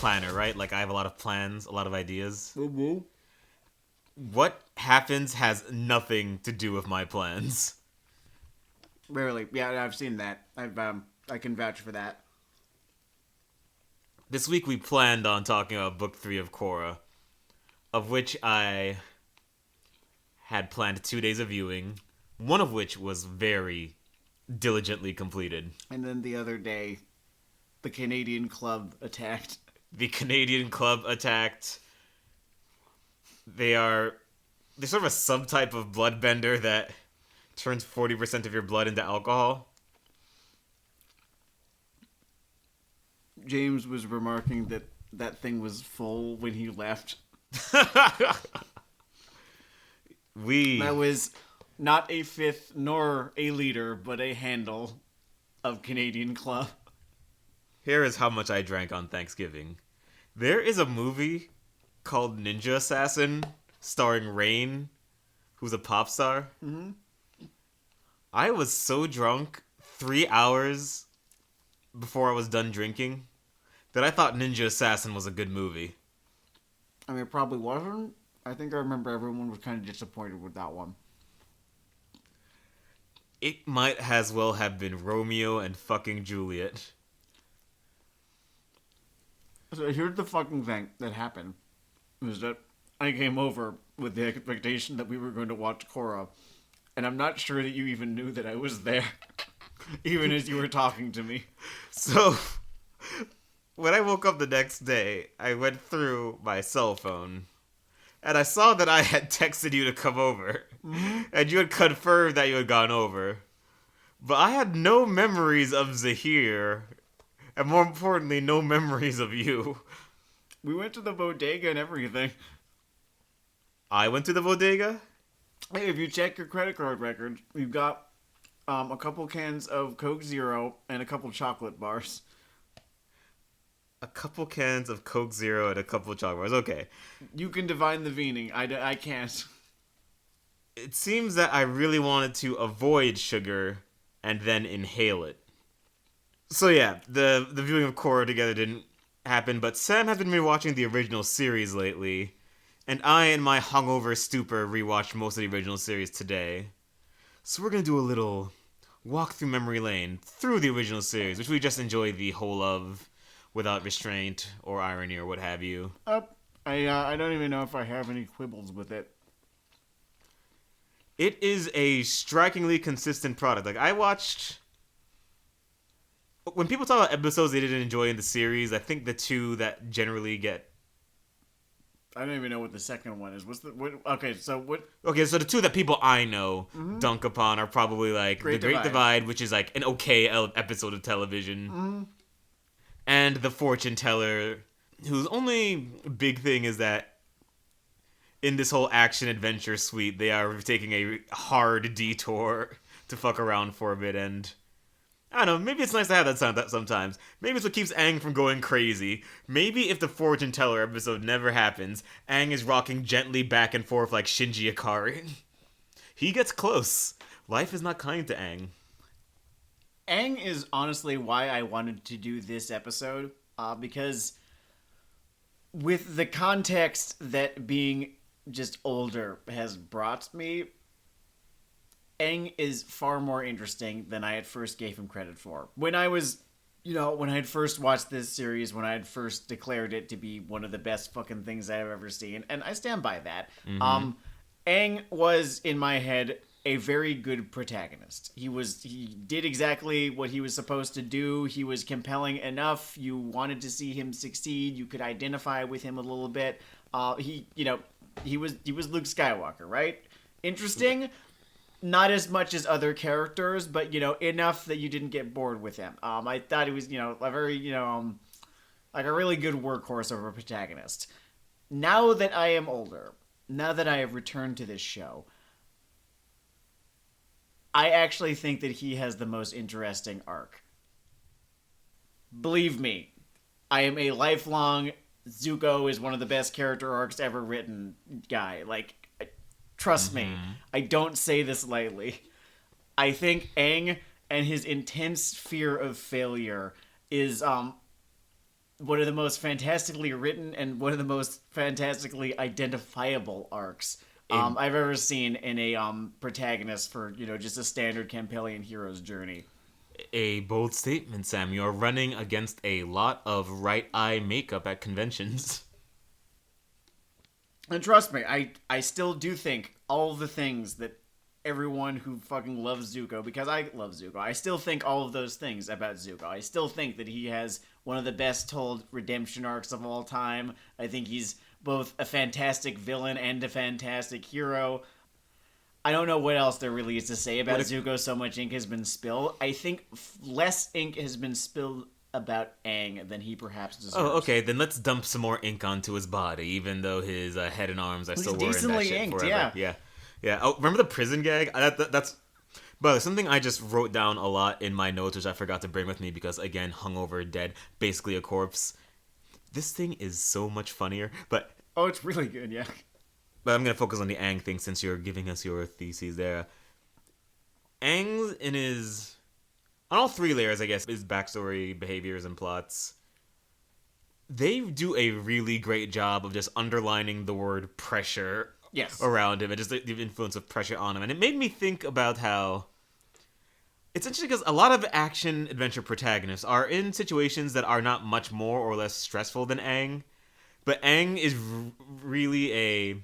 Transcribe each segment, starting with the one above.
planner, right? Like, I have a lot of plans, a lot of ideas. Mm-hmm. What happens has nothing to do with my plans. Rarely. Yeah, I've seen that. I can vouch for that. This week we planned on talking about Book 3 of Korra, of which I had planned 2 days of viewing, one of which was very diligently completed. And then the other day, the Canadian club attacked. The Canadian club attacked. They're sort of a subtype of bloodbender that turns 40% of your blood into alcohol. James was remarking that that thing was full when he left. That was not a fifth nor a liter, but a handle of Canadian Club. Here is how much I drank on Thanksgiving. There is a movie called Ninja Assassin starring Rain, who's a pop star. Mm-hmm. I was so drunk 3 hours before I was done drinking that I thought Ninja Assassin was a good movie. I mean, it probably wasn't. I think I remember everyone was kind of disappointed with that one. It might as well have been Romeo and fucking Juliet. So here's the fucking thing that happened. Was that I came over with the expectation that we were going to watch Korra. And I'm not sure that you even knew that I was there. Even as you were talking to me. So, when I woke up the next day, I went through my cell phone. And I saw that I had texted you to come over. Mm-hmm. And you had confirmed that you had gone over. But I had no memories of Zahir. And more importantly, no memories of you. We went to the bodega and everything. I went to the bodega? Hey, if you check your credit card record, you've got a couple cans of Coke Zero and a couple chocolate bars. A couple cans of Coke Zero and a couple chocolate bars. Okay. You can divine the meaning. I can't. It seems that I really wanted to avoid sugar and then inhale it. So yeah, the viewing of Korra together didn't happen, but Sam has been rewatching the original series lately, and I, in my hungover stupor, rewatched most of the original series today. So we're gonna do a little walk through memory lane through the original series, which we just enjoy the whole of, without restraint or irony or what have you. I don't even know if I have any quibbles with it. It is a strikingly consistent product. Like, I watched... When people talk about episodes they didn't enjoy in the series, I think the two that generally get... I don't even know what the second one is. Okay, so the two that people I know dunk upon are probably, like, The Great Divide, which is, like, an okay episode of television. Mm-hmm. And The Fortune Teller, whose only big thing is that in this whole action-adventure suite, they are taking a hard detour to fuck around for a bit, and... I don't know, maybe it's nice to have that sometimes. Maybe it's what keeps Aang from going crazy. Maybe if the Fortune Teller episode never happens, Aang is rocking gently back and forth like Shinji Ikari. He gets close. Life is not kind to Aang. Aang is honestly why I wanted to do this episode, because with the context that being just older has brought me, Aang is far more interesting than I at first gave him credit for. When I had first watched this series, when I had first declared it to be one of the best fucking things I've ever seen, and I stand by that, Aang was, in my head, a very good protagonist. He did exactly what he was supposed to do. He was compelling enough. You wanted to see him succeed. You could identify with him a little bit. He was Luke Skywalker, right? Interesting. Not as much as other characters, but, enough that you didn't get bored with him. I thought he was, a very, like a really good workhorse of a protagonist. Now that I am older, now that I have returned to this show, I actually think that he has the most interesting arc. Believe me, I am a lifelong Zuko is one of the best character arcs ever written guy. Like, trust me, I don't say this lightly. I think Aang and his intense fear of failure is one of the most fantastically written and one of the most fantastically identifiable arcs I've ever seen in a protagonist for, just a standard Campbellian hero's journey. A bold statement, Sam. You're running against a lot of right eye makeup at conventions. And trust me, I still do think all the things that everyone who fucking loves Zuko, because I love Zuko, I still think all of those things about Zuko. I still think that he has one of the best told redemption arcs of all time. I think he's both a fantastic villain and a fantastic hero. I don't know what else there really is to say about Zuko. So much ink has been spilled. I think less ink has been spilled about Aang than he perhaps deserves. Oh, okay. Then let's dump some more ink onto his body, even though his head and arms are still wearing that shit inked, forever. Yeah. Oh, remember the prison gag? That's... But something I just wrote down a lot in my notes, which I forgot to bring with me because, again, hungover, dead, basically a corpse. This thing is so much funnier, but... Oh, it's really good, yeah. But I'm going to focus on the Aang thing since you're giving us your theses there. Aang's in his... On all three layers, I guess, his backstory, behaviors, and plots, they do a really great job of just underlining the word pressure around him and just the influence of pressure on him. And it made me think about how... It's interesting because a lot of action-adventure protagonists are in situations that are not much more or less stressful than Aang. But Aang is really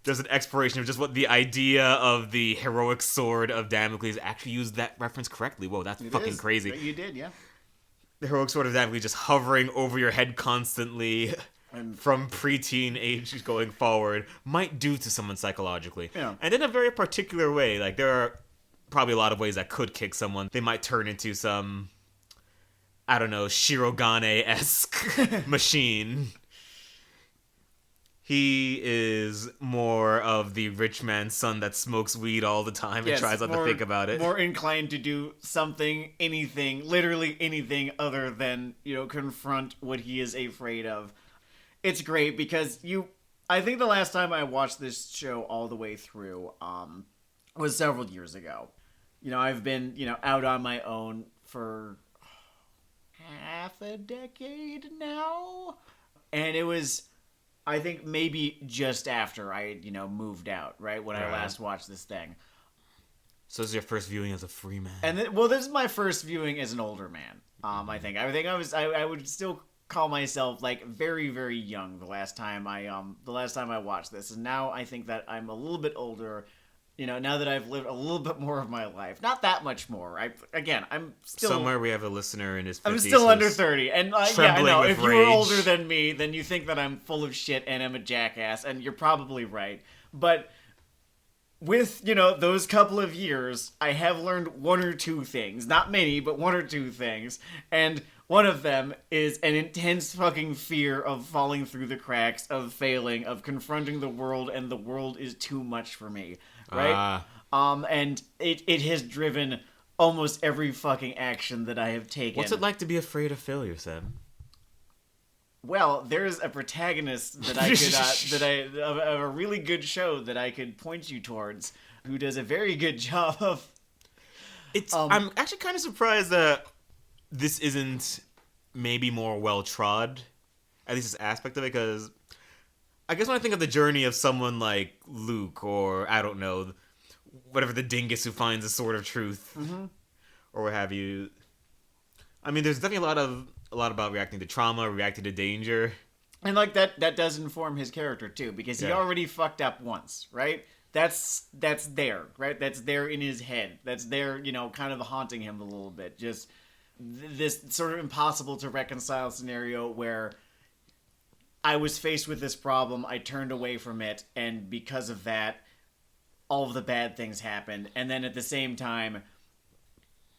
just an exploration of just what the idea of the heroic sword of Damocles actually used that reference correctly. Whoa, that's fucking crazy. You did, yeah. The heroic sword of Damocles just hovering over your head constantly from preteen age going forward might do to someone psychologically. Yeah. And in a very particular way. Like, there are probably a lot of ways that could kick someone. They might turn into some, I don't know, Shirogane-esque machine. He is more of the rich man's son that smokes weed all the time and tries not to think about it. More inclined to do something, anything, literally anything other than, confront what he is afraid of. It's great because I think the last time I watched this show all the way through was several years ago. I've been, out on my own for half a decade now. And it was... I think maybe just after I, moved out, right? When I last watched this thing. So this is your first viewing as a free man. And this is my first viewing as an older man. I think I would still call myself like very, very young the last time I watched this. And now I think that I'm a little bit older. Now that I've lived a little bit more of my life. Not that much more. I'm still... Somewhere we have a listener in his 50s. I'm still under 30. And I know, if you were older than me, then you think that I'm full of shit and I'm a jackass. And you're probably right. But with, those couple of years, I have learned one or two things. Not many, but one or two things. And one of them is an intense fucking fear of falling through the cracks, of failing, of confronting the world, and the world is too much for me. Right? And it has driven almost every fucking action that I have taken. What's it like to be afraid of failure, Sam? Well, there's a protagonist that I could, of a really good show that I could point you towards, who does a very good job of... I'm actually kind of surprised that this isn't maybe more well-trod, at least this aspect of it, because... I guess when I think of the journey of someone like Luke, or, I don't know, whatever the dingus who finds the sword of truth, or what have you, I mean, there's definitely a lot about reacting to trauma, reacting to danger. And, that does inform his character, too, because he already fucked up once, right? That's there, right? That's there in his head. That's there, kind of haunting him a little bit. Just this sort of impossible to reconcile scenario where... I was faced with this problem, I turned away from it, and because of that, all of the bad things happened. And then at the same time,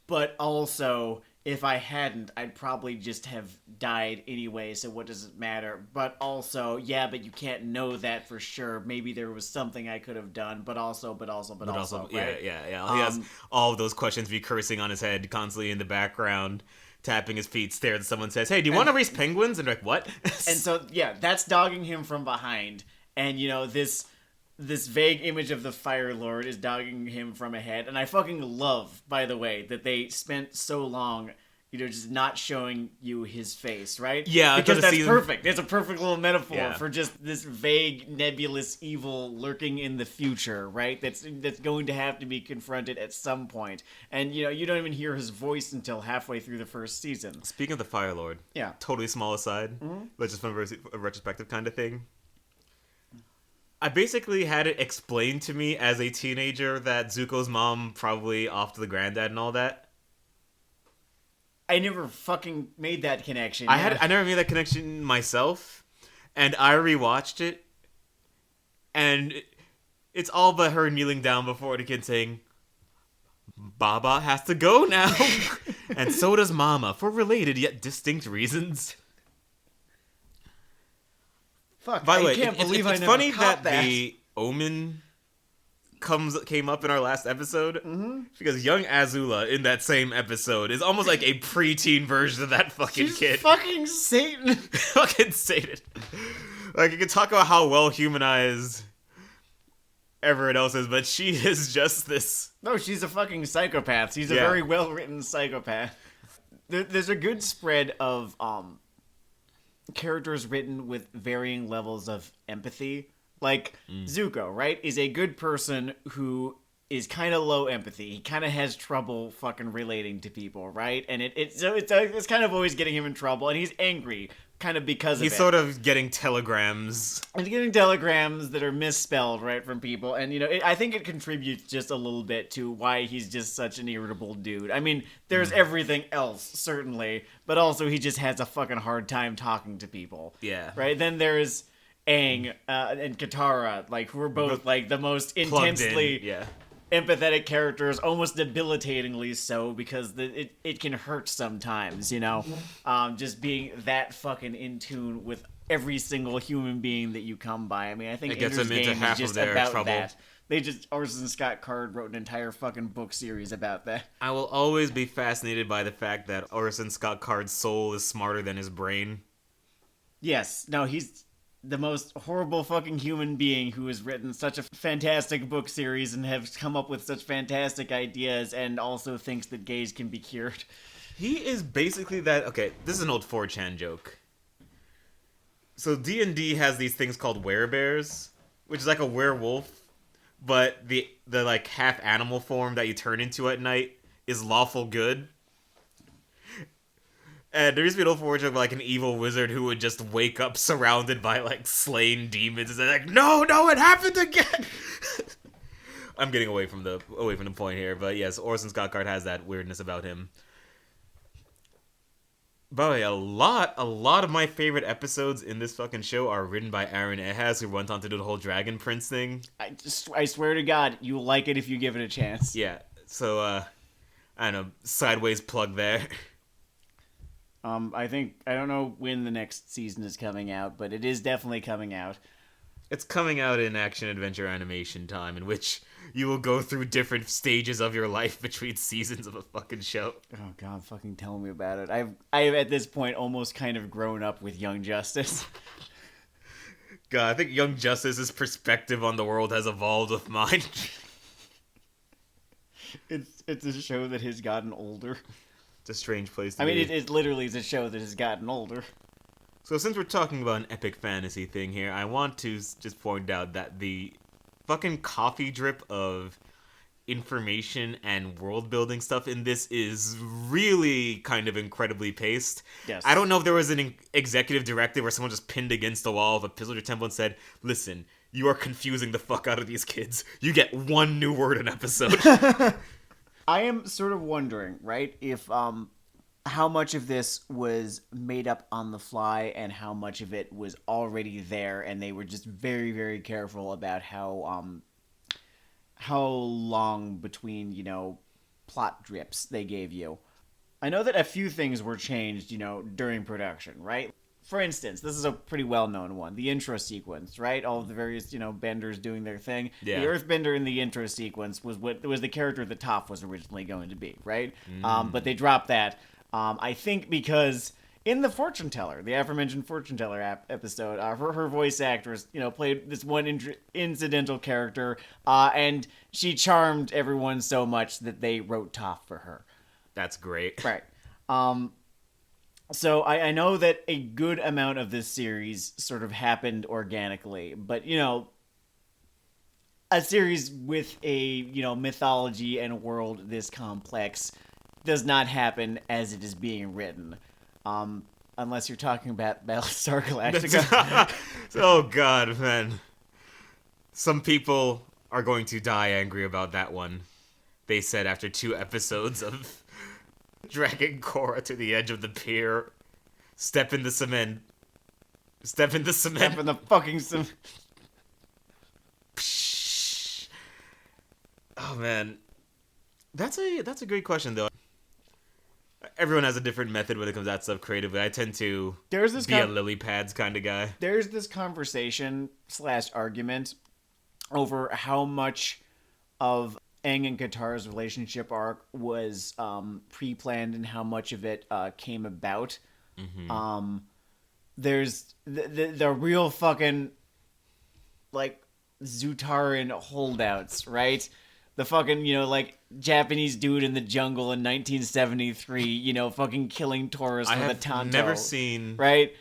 but also, if I hadn't, I'd probably just have died anyway, so what does it matter? But also, but you can't know that for sure. Maybe there was something I could have done, but also, right? Yeah. He has all of those questions recursing on his head, constantly in the background. Tapping his feet, stares at someone, says, "Hey, do you want to race penguins?" And they're like, "What?" And so, that's dogging him from behind. And, this vague image of the Fire Lord is dogging him from ahead. And I fucking love, by the way, that they spent so long, just not showing you his face, right? Yeah, because that's season... perfect. It's a perfect little metaphor for just this vague, nebulous evil lurking in the future, right? That's going to have to be confronted at some point. And, you don't even hear his voice until halfway through the first season. Speaking of the Fire Lord, totally small aside, but just from a retrospective kind of thing. I basically had it explained to me as a teenager that Zuko's mom probably off to the granddad and all that. I never fucking made that connection. I never made that connection myself, and I rewatched it, and it's all but her kneeling down before the kid saying, "Baba has to go now," and so does Mama, for related yet distinct reasons. Fuck, by the way, I can't believe it's I never funny caught that the Omen came up in our last episode, because young Azula in that same episode is almost like a preteen version of that fucking She's kid. fucking Satan. Fucking Satan. Like, you can talk about how well humanized everyone else is, but she is just this. No, she's a fucking psychopath. She's a very well written psychopath. There's a good spread of characters written with varying levels of empathy. Like, Zuko, right, is a good person who is kind of low empathy. He kind of has trouble fucking relating to people, right? And it's kind of always getting him in trouble, and he's angry kind of because of it. He's sort of getting telegrams. He's getting telegrams that are misspelled, right, from people. And, I think it contributes just a little bit to why he's just such an irritable dude. I mean, there's everything else, certainly, but also he just has a fucking hard time talking to people. Yeah. Right? Then there's Aang and Katara, like, who are both like the most intensely empathetic characters, almost debilitatingly so, because it can hurt sometimes, just being that fucking in tune with every single human being that you come by. I mean, I think it gets Ender's them into Game half is just of their about trouble. that. They just, Orson Scott Card wrote an entire fucking book series about that. I will always be fascinated by the fact that Orson Scott Card's soul is smarter than his brain. Yes, no, he's the most horrible fucking human being who has written such a fantastic book series and has come up with such fantastic ideas, and also thinks that gays can be cured. He is basically that... Okay, this is an old 4chan joke. So D&D has these things called werebears, which is like a werewolf, but the like half animal form that you turn into at night is lawful good. And there used to be an old 4chan joke of like an evil wizard who would just wake up surrounded by like slain demons and say like, no, it happened again. I'm getting away from the point here, but yes, Orson Scott Card has that weirdness about him. By the way, a lot of my favorite episodes in this fucking show are written by Aaron Ehas, who went on to do the whole Dragon Prince thing. I swear to God, you'll like it if you give it a chance. Yeah, so, I don't know, sideways plug there. I don't know when the next season is coming out, but it is definitely coming out. It's coming out in action-adventure animation time, in which you will go through different stages of your life between seasons of a fucking show. Oh God, fucking tell me about it. I've at this point almost kind of grown up with Young Justice. God, I think Young Justice's perspective on the world has evolved with mine. It's a show that has gotten older. It's a strange place to be. be. It literally is a show that has gotten older. So since we're talking about an epic fantasy thing here, I want to just point out that the fucking coffee drip of information and world building stuff in this is really kind of incredibly paced. Yes. I don't know if there was an executive directive where someone just pinned against the wall of a Pillager Temple and said, listen, you are confusing the fuck out of these kids. You get one new word an episode. I am sort of wondering, right, if how much of this was made up on the fly and how much of it was already there, and they were just very, very careful about how long between, plot drips they gave you. I know that a few things were changed, during production, right? For instance, this is a pretty well-known one, the intro sequence, right? All of the various, benders doing their thing. Yeah. The Earthbender in the intro sequence was the character that Toph was originally going to be, right? But they dropped that. I think because in the Fortune Teller, the aforementioned Fortune Teller episode, her voice actress, played this one incidental character, and she charmed everyone so much that they wrote Toph for her. That's great. Right. So I know that a good amount of this series sort of happened organically, but a series with a mythology and world this complex does not happen as it is being written. Unless you're talking about Battlestar Galactica. Oh god, man. Some people are going to die angry about that one. They said after 2 episodes of dragging Korra to the edge of the pier. Step in the cement. Step in the cement. Step in the fucking cement. Oh man, that's a great question though. Everyone has a different method when it comes to that stuff creatively. I tend to be a lily pads kind of guy. There's this conversation / argument over how much of Aang and Katara's relationship arc was pre-planned and how much of it came about. Mm-hmm. There's the real fucking like Zutaran holdouts, right? The fucking, Japanese dude in the jungle in 1973, fucking killing tourists with a tanto. I've never seen right?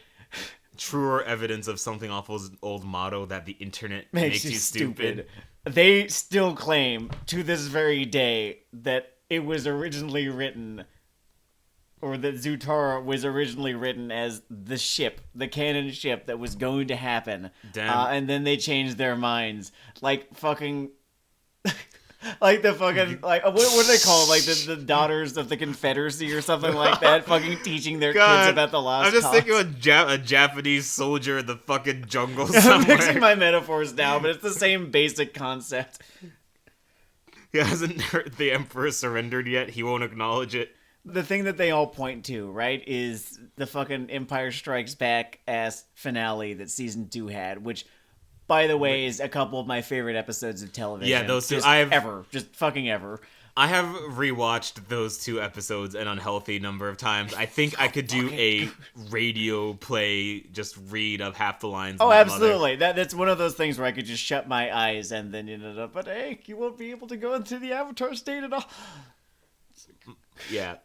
truer evidence of something awful's old motto that the internet makes you stupid. They still claim to this very day that it was originally written, or that Zutara was originally written as the canon ship that was going to happen. Damn. And then they changed their minds. Like fucking... Like the fucking, what do they call it? Like the daughters of the Confederacy or something like that, fucking teaching their kids about the lost I'm just cause. thinking of a Japanese soldier in the fucking jungle somewhere. I'm mixing my metaphors now, but it's the same basic concept. He hasn't heard the Emperor surrendered yet. He won't acknowledge it. The thing that they all point to, right, is the fucking Empire Strikes Back ass finale that season 2 had, which... By the way, is a couple of my favorite episodes of television. Yeah, those two. Just fucking ever. I have rewatched those 2 episodes an unhealthy number of times. I think I could do a radio play, just read of half the lines. Oh, absolutely. That's one of those things where I could just shut my eyes and then but hey, you won't be able to go into the Avatar state at all. Yeah.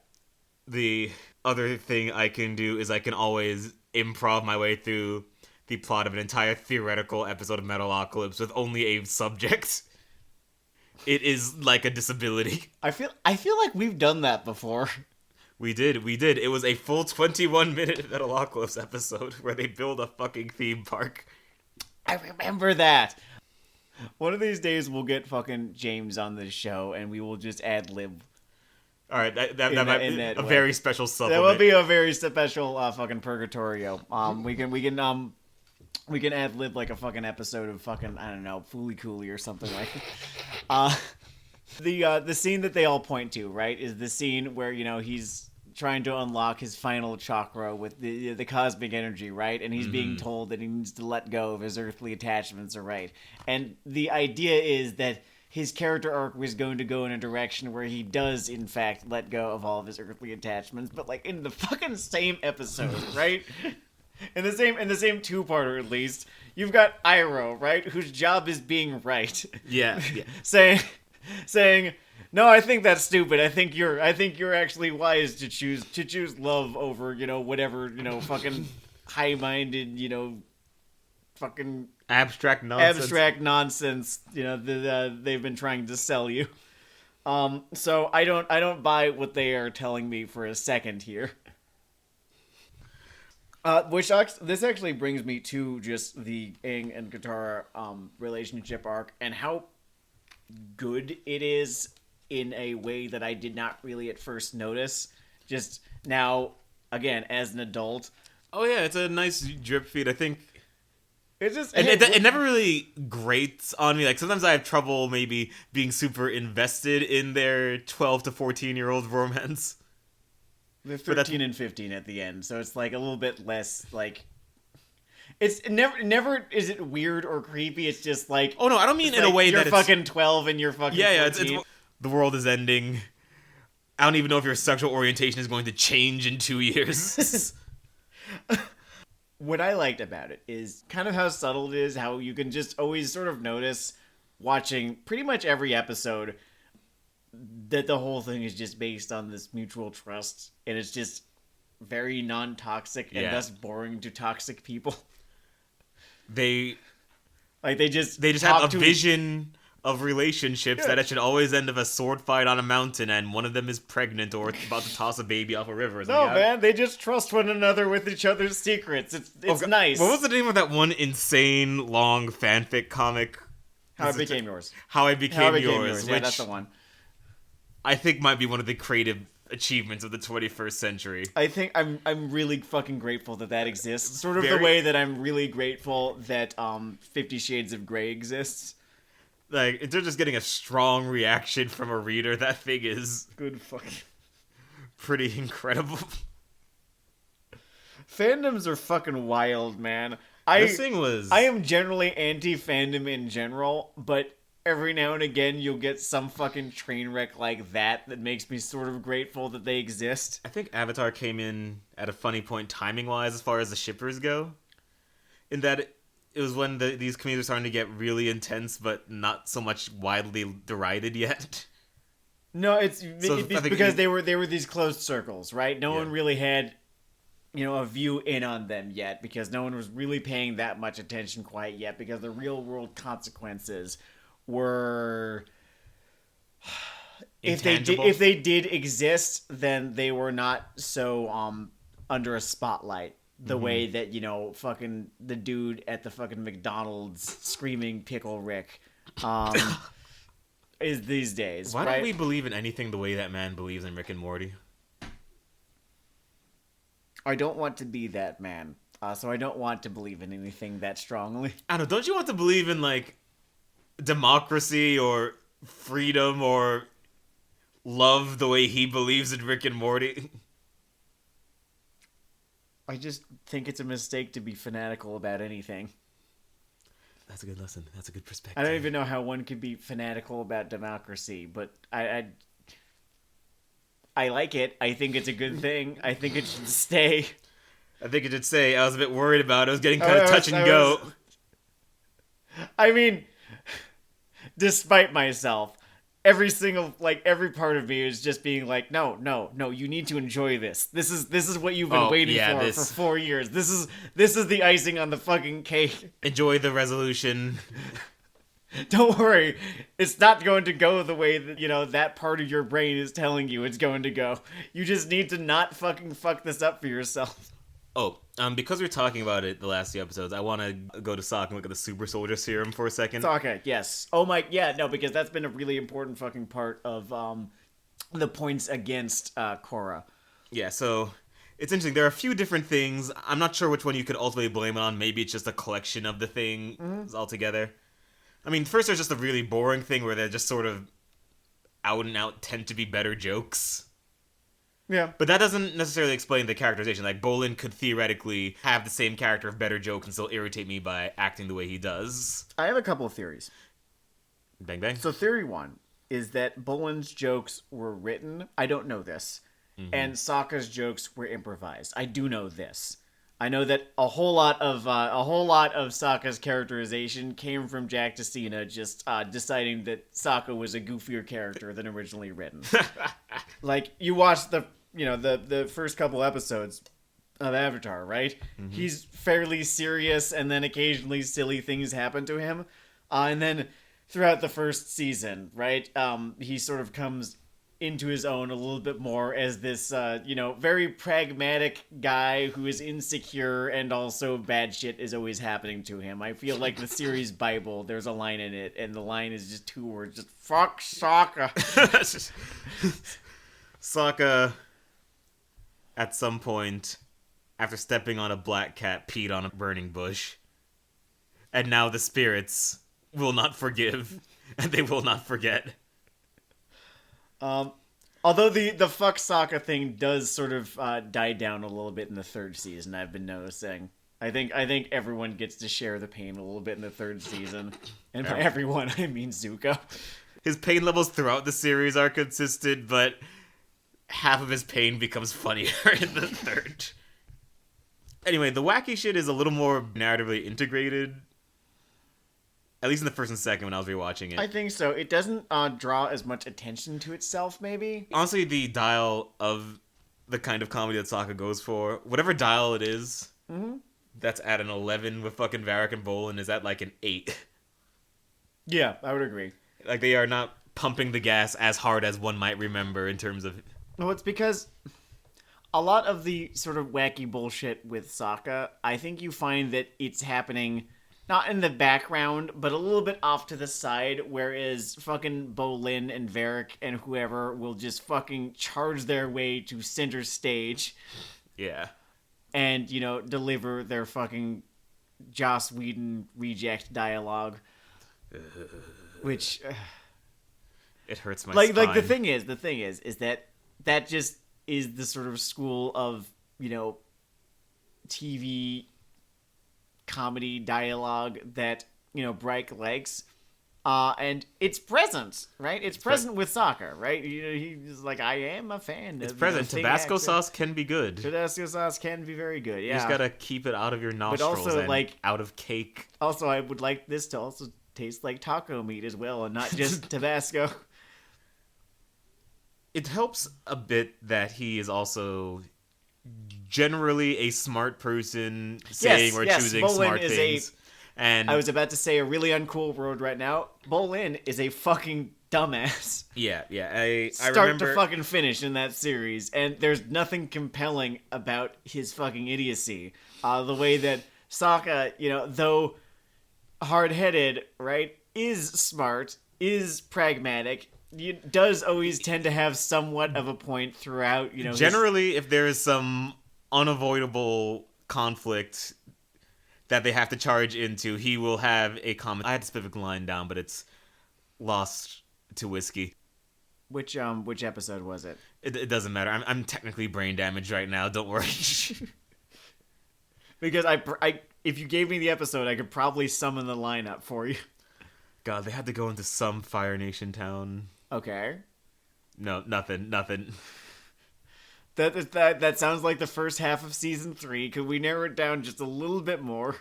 The other thing I can do is I can always improv my way through the plot of an entire theoretical episode of Metalocalypse with only a subject. It is like a disability. I feel like we've done that before. We did. It was a full 21-minute Metalocalypse episode where they build a fucking theme park. I remember that. One of these days we'll get fucking James on this show and we will just ad-lib. All right, that might be a very special supplement. That will be a very special fucking Purgatorio. We can ad-lib like a fucking episode of fucking, I don't know, Fooly Cooly or something like that. The scene that they all point to, right, is the scene where, he's trying to unlock his final chakra with the cosmic energy, right? And he's being told that he needs to let go of his earthly attachments, right? And the idea is that his character arc was going to go in a direction where he does, in fact, let go of all of his earthly attachments, but, like, in the fucking same episode, right? In the same two-parter, at least, you've got Iroh, right, whose job is being right. Yeah. saying, no, I think that's stupid. I think you're actually wise to choose love over, whatever, fucking high-minded, fucking abstract nonsense, they've been trying to sell you. So I don't buy what they are telling me for a second here. This actually brings me to just the Aang and Katara relationship arc and how good it is in a way that I did not really at first notice. Just now, again, as an adult. Oh yeah, it's a nice drip feed. I think it's just it never really grates on me. Like sometimes I have trouble maybe being super invested in their 12 to 14-year-old romance. They're 13 and 15 at the end, so it's like a little bit less like. It's never is it weird or creepy. It's just like, oh no, I don't mean in like a way you're that fucking 12 and you're fucking 14. It's the world is ending. I don't even know if your sexual orientation is going to change in 2 years. What I liked about it is kind of how subtle it is, how you can just always sort of notice watching pretty much every episode that the whole thing is just based on this mutual trust, and it's just very non-toxic and thus boring to toxic people. They They just have a vision of relationships that it should always end of a sword fight on a mountain, and one of them is pregnant or about to toss a baby off a river. No, man, they just trust one another with each other's secrets. It's nice. What was the name of that one insane long fanfic comic? How I Became Yours. How I Became Yours. Yeah, that's the one. I think might be one of the creative achievements of the 21st century. I think I'm really fucking grateful that exists. Sort of the way that I'm really grateful that 50 Shades of Grey exists. Like, if they're just getting a strong reaction from a reader, that thing is good fucking pretty incredible. Fandoms are fucking wild, man. I am generally anti-fandom in general, but every now and again you'll get some fucking train wreck like that makes me sort of grateful that they exist. I think Avatar came in at a funny point timing-wise as far as the shippers go. In that it was when these communities were starting to get really intense, but not so much widely derided yet. No, it's because they were these closed circles, right? No one really had, a view in on them yet, because no one was really paying that much attention quite yet, because the real world consequences were, if they did exist, then they were not so under a spotlight. The way that, fucking the dude at the fucking McDonald's screaming Pickle Rick is these days. Why don't we believe in anything the way that man believes in Rick and Morty? I don't want to be that man. So I don't want to believe in anything that strongly. I don't know. Don't you want to believe in, like, democracy or freedom or love the way he believes in Rick and Morty? I just think it's a mistake to be fanatical about anything. That's a good lesson. That's a good perspective. I don't even know how one could be fanatical about democracy, but I like it. I think it's a good thing. I think it should stay. I think it should stay. I was a bit worried about it. I was getting kind of touch and go. I mean, despite myself, every part of me is just being like, no, you need to enjoy this. This is what you've been waiting for 4 years. This is the icing on the fucking cake. Enjoy the resolution. Don't worry. It's not going to go the way that, that part of your brain is telling you it's going to go. You just need to not fucking fuck this up for yourself. Oh, because we're talking about it the last few episodes, I want to go to Sokka and look at the Super Soldier Serum for a second. Sokka, yes. Oh my, yeah, no, because that's been a really important fucking part of the points against Korra. Yeah, so it's interesting. There are a few different things. I'm not sure which one you could ultimately blame it on. Maybe it's just a collection of the things altogether. I mean, first there's just a really boring thing where they're just sort of out and out tend to be better jokes. Yeah. But that doesn't necessarily explain the characterization. Like, Bolin could theoretically have the same character of better jokes and still irritate me by acting the way he does. I have a couple of theories. Bang, bang. So theory one is that Bolin's jokes were written. I don't know this. Mm-hmm. And Sokka's jokes were improvised. I do know this. I know that a whole lot of Sokka's characterization came from Jack Tessina just deciding that Sokka was a goofier character than originally written. Like, you watch the first couple episodes of Avatar, right? Mm-hmm. He's fairly serious, and then occasionally silly things happen to him. And then throughout the first season, right, he sort of comes into his own a little bit more as this, very pragmatic guy who is insecure, and also bad shit is always happening to him. I feel like the series Bible, there's a line in it, and the line is just 2 words, just fuck Sokka. Sokka, at some point, after stepping on a black cat, peed on a burning bush. And now the spirits will not forgive, and they will not forget. Although the fuck Sokka thing does sort of die down a little bit in the 3rd season, I've been noticing. I think everyone gets to share the pain a little bit in the 3rd season. And by everyone, I mean Zuko. His pain levels throughout the series are consistent, but half of his pain becomes funnier in the 3rd. Anyway, the wacky shit is a little more narratively integrated At least in the first and second when I was rewatching it. I think so. It doesn't draw as much attention to itself, maybe. Honestly, the dial of the kind of comedy that Sokka goes for, whatever dial it is, that's at an 11 with fucking Varric and Bolin is at like an 8. Yeah, I would agree. Like, they are not pumping the gas as hard as one might remember in terms of... No, it's because a lot of the sort of wacky bullshit with Sokka, I think you find that it's happening not in the background, but a little bit off to the side, whereas fucking Bolin and Varric and whoever will just fucking charge their way to center stage. Yeah. And, you know, deliver their fucking Joss Whedon reject dialogue. Which... it hurts my spine. Like, the thing is that just is the sort of school of, you know, TV comedy dialogue that, you know, Bright likes. And it's present, right? It's present with Sokka, right? You know, he's like, I am a fan. It's of, present. You know, Tabasco sauce can be good. Tabasco sauce can be very good, yeah. You just gotta keep it out of your nostrils also, and like, out of cake. Also, I would like this to also taste like taco meat as well, and not just Tabasco. It helps a bit that he is also generally a smart person saying or choosing Bolin smart is things. And I was about to say a really uncool word right now. Bolin is a fucking dumbass. Yeah. I Start remember... to fucking finish in that series, and there's nothing compelling about his fucking idiocy. The way that Sokka, you know, though hard-headed, right, is smart, is pragmatic, does always tend to have somewhat of a point throughout, you know. Generally, if there is some unavoidable conflict that they have to charge into, he will have a comment. I had a specific line down, but it's lost to whiskey. Which episode was it? It doesn't matter. I'm technically brain damaged right now. Don't worry. Because if you gave me the episode, I could probably summon the lineup for you. God, they had to go into some Fire Nation town. Okay. No, nothing. That sounds like the first half of season 3. Could we narrow it down just a little bit more?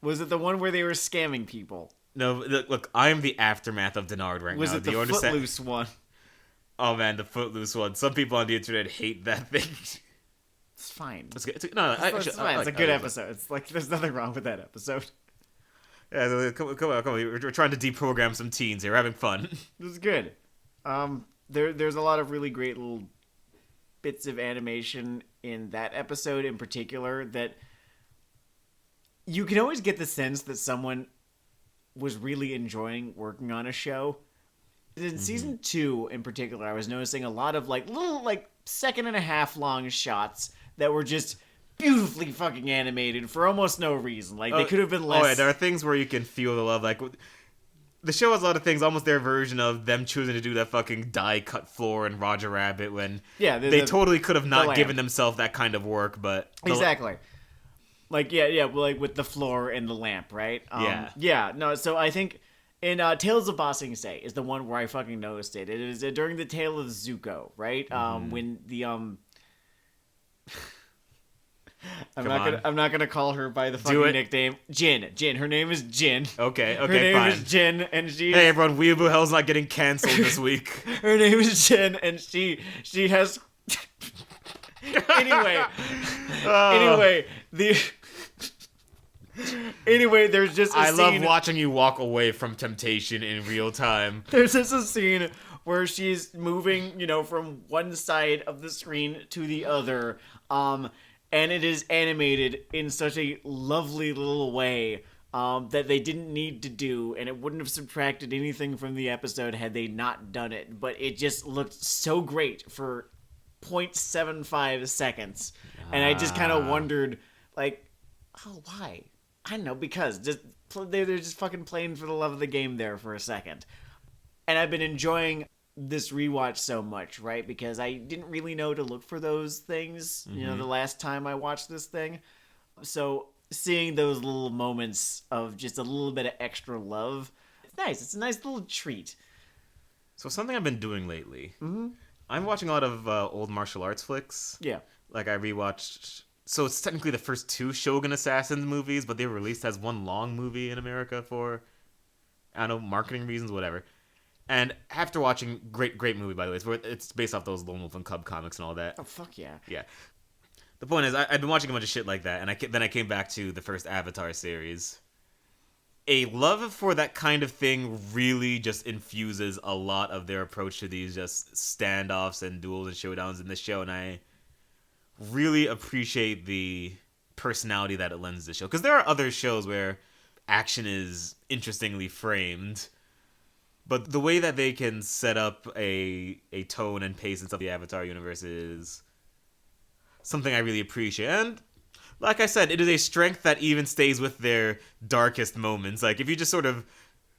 Was it the one where they were scamming people? No, look, I am the aftermath of Dennard right Was now. it the Footloose one? Oh man, the Footloose one. Some people on the internet hate that thing. It's fine. It's fine. It's a good episode. It's like there's nothing wrong with that episode. Yeah, come on. We're trying to deprogram some teens here. We're having fun. This is good. There's a lot of really great little bits of animation in that episode in particular that you can always get the sense that someone was really enjoying working on a show. In season 2 in particular, I was noticing a lot of like little like 1.5 long shots that were just beautifully fucking animated for almost no reason. Like they could have been less. Oh yeah, there are things where you can feel the love. Like the show has a lot of things, almost their version of them choosing to do that fucking die cut floor in Roger Rabbit when they totally could have not given themselves that kind of work, but exactly. Like like with the floor and the lamp, right? No. So I think in Tales of Ba Sing Se is the one where I fucking noticed it. It is during the Tale of Zuko, right? When the I'm not gonna call her by the fucking nickname. Jin. Her name is Jin. Okay, her name fine. is Jin, and she. Hey everyone, Weeaboo Hell's not getting canceled this week. Her name is Jin, and she has. Anyway, there's just a scene. I love watching you walk away from temptation in real time. There's just a scene where she's moving, from one side of the screen to the other, and it is animated in such a lovely little way that they didn't need to do, and it wouldn't have subtracted anything from the episode had they not done it. But it just looked so great for 0.75 seconds, and I just kind of wondered, like, oh, why? I don't know, because they're just fucking playing for the love of the game there for a second. And I've been enjoying this rewatch so much, right? Because I didn't really know to look for those things, the last time I watched this thing. So seeing those little moments of just a little bit of extra love, it's nice. It's a nice little treat. So something I've been doing lately, I'm watching a lot of old martial arts flicks. Yeah. Like I rewatched So it's technically the first 2 Shogun Assassins movies, but they were released as one long movie in America for, I don't know, marketing reasons, whatever. And after watching, great movie, by the way. It's based off those Lone Wolf and Cub comics and all that. Oh, fuck yeah. Yeah. The point is, I've been watching a bunch of shit like that, and then I came back to the first Avatar series. A love for that kind of thing really just infuses a lot of their approach to these just standoffs and duels and showdowns in this show, and I really appreciate the personality that it lends to the show. Because there are other shows where action is interestingly framed, but the way that they can set up a tone and pace and stuff in the Avatar universe is something I really appreciate. And like I said, it is a strength that even stays with their darkest moments. Like, if you just sort of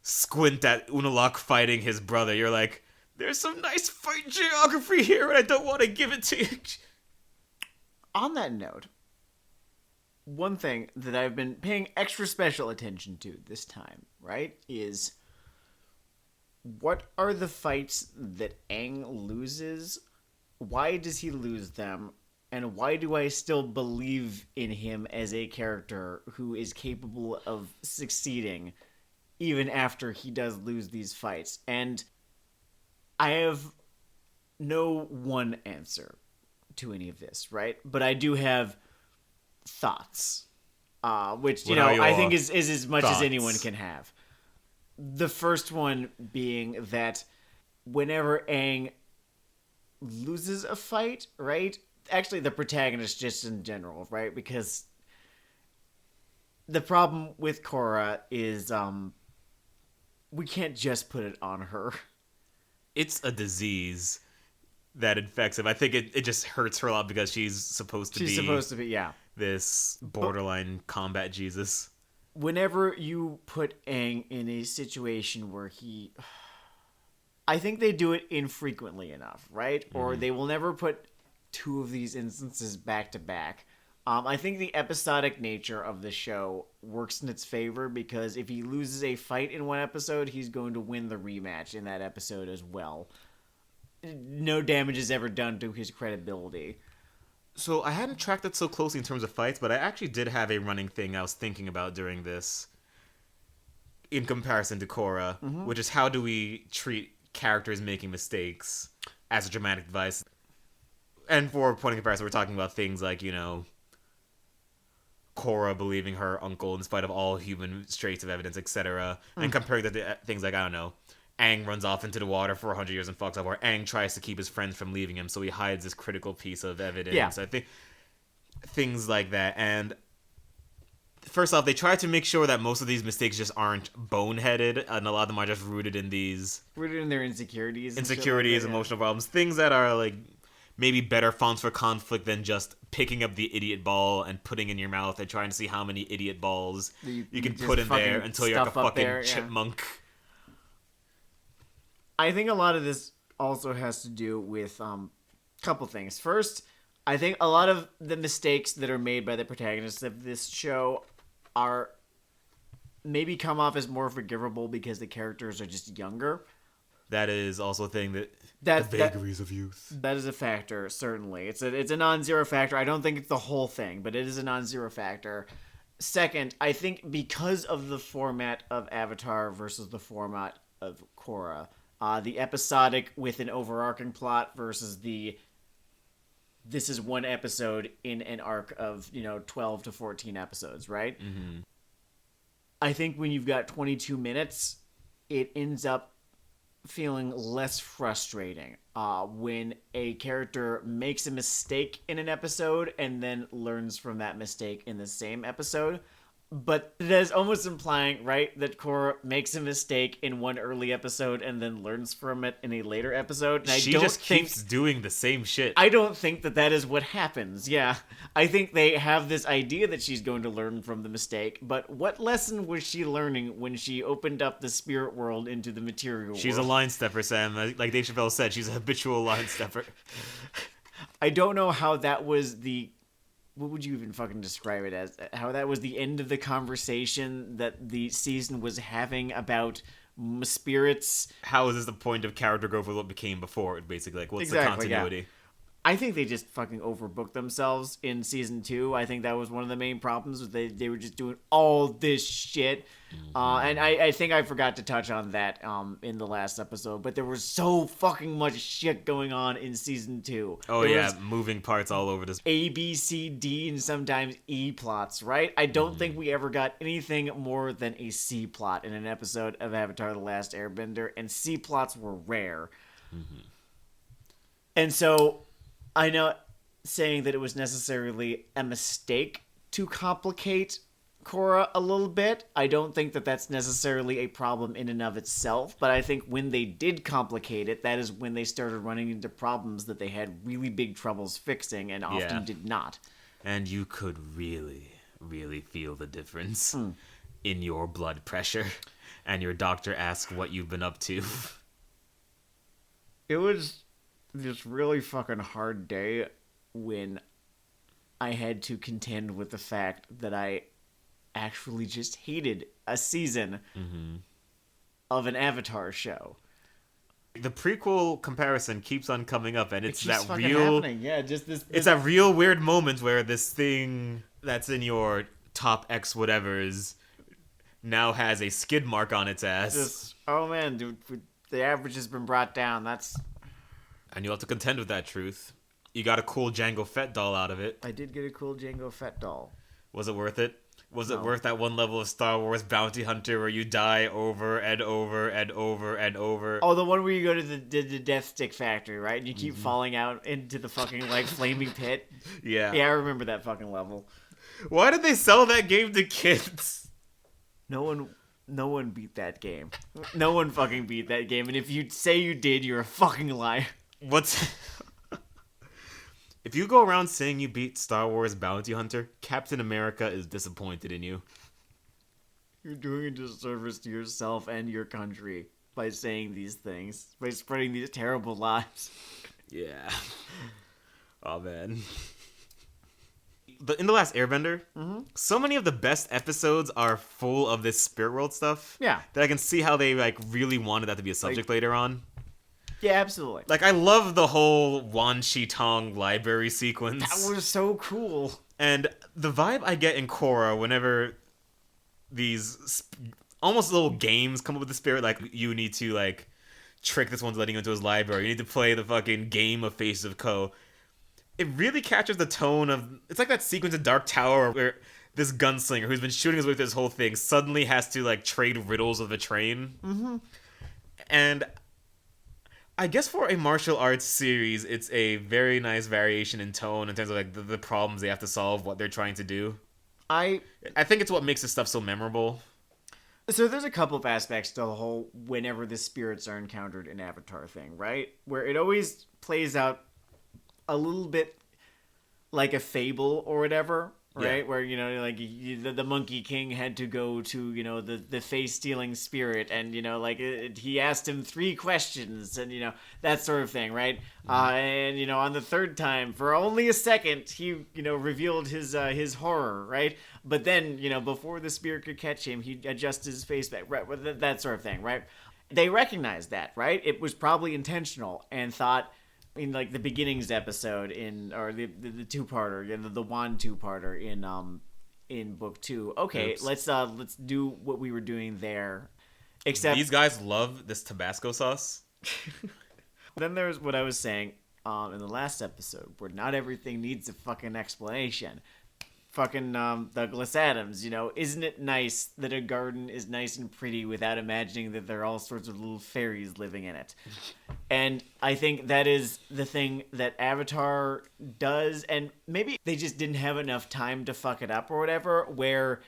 squint at Unalaq fighting his brother, you're like, there's some nice fight geography here, and I don't want to give it to you. On that note, one thing that I've been paying extra special attention to this time, right, is what are the fights that Aang loses? Why does he lose them? And why do I still believe in him as a character who is capable of succeeding even after he does lose these fights? And I have no one answer to any of this, right? But I do have thoughts, which, you know, I think is as much as anyone can have. The first one being that whenever Aang loses a fight, right? Actually, the protagonist just in general, right? Because the problem with Korra is we can't just put it on her. It's a disease that infects him. I think it just hurts her a lot because she's supposed to be, yeah, this borderline combat Jesus. Whenever you put Aang in a situation where I think they do it infrequently enough, right? Or they will never put 2 of these instances back to back. I think the episodic nature of the show works in its favor because if he loses a fight in one episode, he's going to win the rematch in that episode as well. No damage is ever done to his credibility. So I hadn't tracked it so closely in terms of fights, but I actually did have a running thing I was thinking about during this in comparison to Korra, which is how do we treat characters making mistakes as a dramatic device. And for point of comparison, we're talking about things like, you know, Korra believing her uncle in spite of all human traits of evidence, etc. And comparing that to things like, I don't know, Aang runs off into the water for 100 years and fucks up, or Aang tries to keep his friends from leaving him, so he hides this critical piece of evidence. Yeah. I think things like that. And first off, they try to make sure that most of these mistakes just aren't boneheaded, and a lot of them are just rooted in their insecurities, emotional problems, things that are like maybe better fonts for conflict than just picking up the idiot ball and putting in your mouth and trying to see how many idiot balls you can put in there until you're like a fucking chipmunk. I think a lot of this also has to do with a couple things. First, I think a lot of the mistakes that are made by the protagonists of this show are maybe come off as more forgivable because the characters are just younger. That is also a thing the vagaries of youth. That is a factor, certainly. It's a non-zero factor. I don't think it's the whole thing, but it is a non-zero factor. Second, I think because of the format of Avatar versus the format of Korra, the episodic with an overarching plot versus this is one episode in an arc of, 12 to 14 episodes, right? Mm-hmm. I think when you've got 22 minutes, it ends up feeling less frustrating when a character makes a mistake in an episode and then learns from that mistake in the same episode. But that is almost implying, right, that Korra makes a mistake in one early episode and then learns from it in a later episode. And she just keeps doing the same shit. I don't think that is what happens, yeah. I think they have this idea that she's going to learn from the mistake, but what lesson was she learning when she opened up the spirit world into the material world? She's a line stepper, Sam. Like Dave Chappelle said, she's a habitual line stepper. I don't know how that was what would you even fucking describe it as? How that was the end of the conversation that the season was having about spirits? How is this the point of character growth with what became before it, basically? Like, what's the continuity? Yeah. I think they just fucking overbooked themselves in season 2. I think that was one of the main problems. Was they were just doing all this shit. And I think I forgot to touch on that in the last episode. But there was so fucking much shit going on in season 2. Oh, there yeah, was moving parts all over this. A, B, C, D, and sometimes E plots, right? I don't think we ever got anything more than a C plot in an episode of Avatar The Last Airbender. And C plots were rare. And so... I know saying that it was necessarily a mistake to complicate Korra a little bit. I don't think that that's necessarily a problem in and of itself, but I think when they did complicate it, that is when they started running into problems that they had really big troubles fixing and often did not. And you could really, really feel the difference in your blood pressure, and your doctor asked what you've been up to. It was... this really fucking hard day when I had to contend with the fact that I actually just hated a season of an Avatar show. The prequel comparison keeps on coming up, and it's that fucking real... happening. Yeah, just this... It's that real weird moment where this thing that's in your top X whatevers now has a skid mark on its ass. Just, oh man, dude, the average has been brought down. That's... And you'll have to contend with that truth. You got a cool Jango Fett doll out of it. I did get a cool Jango Fett doll. Was it worth it? Was it worth that one level of Star Wars Bounty Hunter where you die over and over and over and over? Oh, the one where you go to the Death Stick factory, right? And you keep falling out into the fucking, like, flaming pit. Yeah. Yeah, I remember that fucking level. Why did they sell that game to kids? No one beat that game. No one fucking beat that game. And if you say you did, you're a fucking liar. If you go around saying you beat Star Wars Bounty Hunter, Captain America is disappointed in you. You're doing a disservice to yourself and your country by saying these things, by spreading these terrible lies. Yeah. Oh, man. In The Last Airbender, so many of the best episodes are full of this spirit world stuff. Yeah. That I can see how they really wanted that to be a subject later on. Yeah, absolutely. I love the whole Wan Shi Tong library sequence. That was so cool. And the vibe I get in Korra whenever these almost little games come up with the spirit, you need to, trick this one letting you into his library. You need to play the fucking game of Faces of Ko. It really captures the tone of... It's like that sequence in Dark Tower where this gunslinger who's been shooting his way through this whole thing suddenly has to, trade riddles with a train. And... I guess for a martial arts series, it's a very nice variation in tone in terms of the problems they have to solve, what they're trying to do. I think it's what makes this stuff so memorable. So there's a couple of aspects to the whole whenever the spirits are encountered in Avatar thing, right? Where it always plays out a little bit like a fable or whatever. Right, yeah. Where the Monkey King had to go to the face-stealing spirit, and he asked him 3 questions, and that sort of thing, right? And on the 3rd time, for only a second, he revealed his horror, right? But then before the spirit could catch him, he adjusted his face back, right? That sort of thing, right? They recognized that, right? It was probably intentional, and thought. In the beginnings episode the two-parter, the Wan two-parter in book 2. Okay, Oops. let's do what we were doing there. Except these guys love this Tabasco sauce. Then there's what I was saying in the last episode, where not everything needs a fucking explanation. Fucking Douglas Adams, isn't it nice that a garden is nice and pretty without imagining that there are all sorts of little fairies living in it? And I think that is the thing that Avatar does, and maybe they just didn't have enough time to fuck it up or whatever, where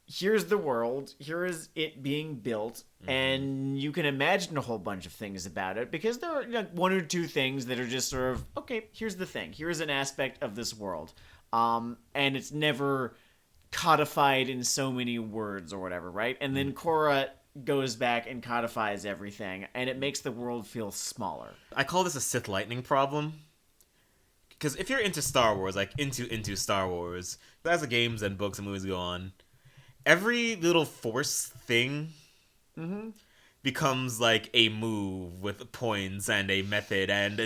here's the world, here is it being built, and you can imagine a whole bunch of things about it, because there are 1 or 2 things that are just sort of, okay, here's the thing, here's an aspect of this world. And it's never codified in so many words or whatever, right? And then Korra goes back and codifies everything, and it makes the world feel smaller. I call this a Sith lightning problem. Because if you're into Star Wars, into Star Wars, as the games and books and movies go on, every little force thing becomes a move with points and a method, and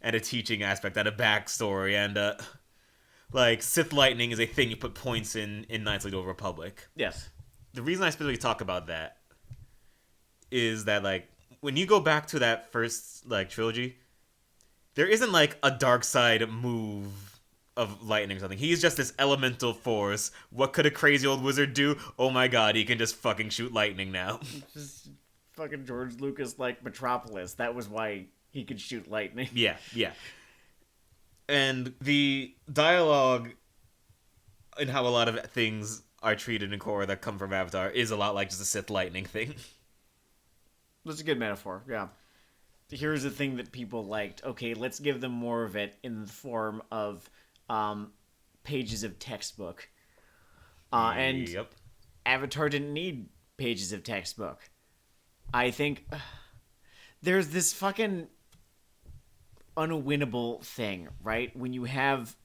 and a teaching aspect and a backstory, and like Sith lightning is a thing you put points in Knights of the Old Republic. Yes. The reason I specifically talk about that is that, like, when you go back to that first, like, trilogy, there isn't, like, a dark side move of lightning or something. He's just this elemental force. What could a crazy old wizard do? Oh my god, he can just fucking shoot lightning now. Just fucking George Lucas like Metropolis. That was why he could shoot lightning. Yeah. And the dialogue and how a lot of things are treated in Korra that come from Avatar is a lot like just a Sith lightning thing. That's a good metaphor, yeah. Here's the thing that people liked. Okay, let's give them more of it in the form of pages of textbook. And yep. Avatar didn't need pages of textbook. I think there's this fucking unwinnable thing, right? When you have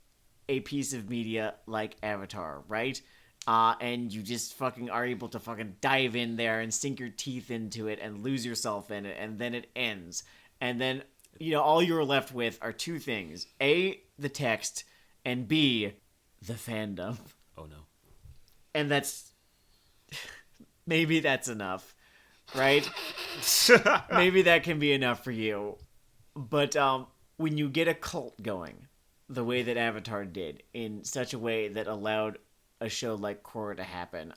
a piece of media like Avatar, right? And you just fucking are able to fucking dive in there and sink your teeth into it and lose yourself in it, and then it ends. And then, all you're left with are two things. A, the text, and B, the fandom. Oh no. And that's... maybe that's enough, right? Maybe that can be enough for you. But when you get a cult going, the way that Avatar did, in such a way that allowed a show like Korra to happen,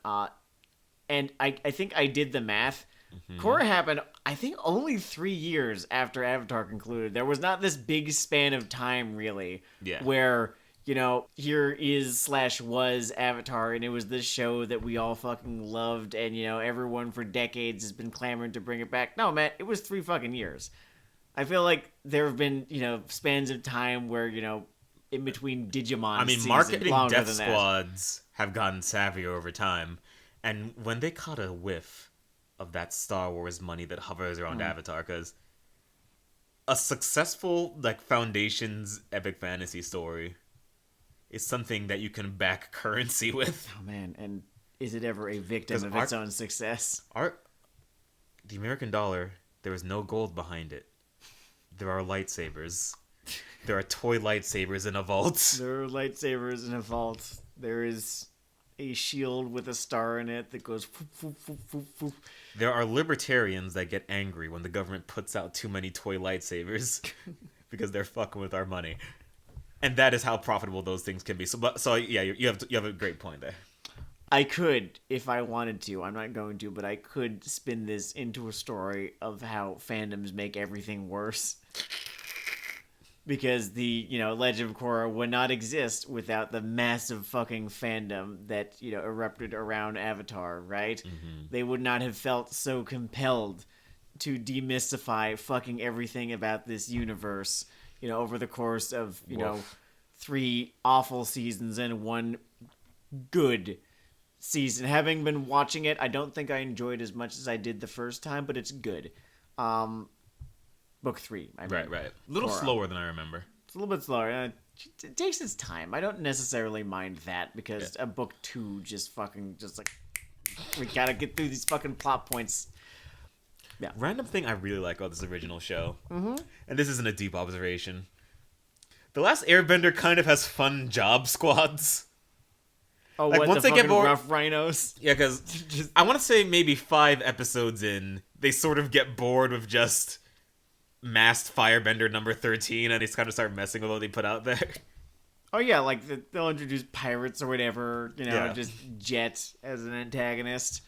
and I think I did the math. Mm-hmm. Korra happened, I think, only 3 years after Avatar concluded. There was not this big span of time, really, where, here was Avatar, and it was this show that we all fucking loved, and, everyone for decades has been clamoring to bring it back. No, man, it was 3 fucking years. I feel like there have been, spans of time where, in between Digimon seasons, marketing longer death than that. squads have gotten savvier over time, and when they caught a whiff of that Star Wars money that hovers around Avatar, because a successful, like, Foundation's epic fantasy story is something that you can back currency with. Oh man, and is it ever a victim of its own success? The American dollar, there is no gold behind it. There are lightsabers. There are toy lightsabers in a vault. There are lightsabers in a vault. There is a shield with a star in it that goes... Foof, foof, foof, foof. There are libertarians that get angry when the government puts out too many toy lightsabers because they're fucking with our money. And that is how profitable those things can be. So yeah, you have a great point there. I could, if I wanted to. I'm not going to, but I could spin this into a story of how fandoms make everything worse. Because the, Legend of Korra would not exist without the massive fucking fandom that, erupted around Avatar, right? Mm-hmm. They would not have felt so compelled to demystify fucking everything about this universe, over the course of, 3 awful seasons and 1 good season. Having been watching it, I don't think I enjoyed as much as I did the first time, but it's good. Book 3, I mean. Right. A little Korra. Slower than I remember. It's a little bit slower. It takes its time. I don't necessarily mind that, because a book 2 just like, we gotta get through these fucking plot points. Yeah. Random thing I really like about this original show, and this isn't a deep observation, The Last Airbender kind of has fun job squads. Oh, like, once they get bored, rough rhinos? Yeah, because I want to say maybe 5 episodes in, they sort of get bored with just masked firebender number 13, and they kind of start messing with what they put out there. Oh yeah, like they'll introduce pirates or whatever, just Jet as an antagonist.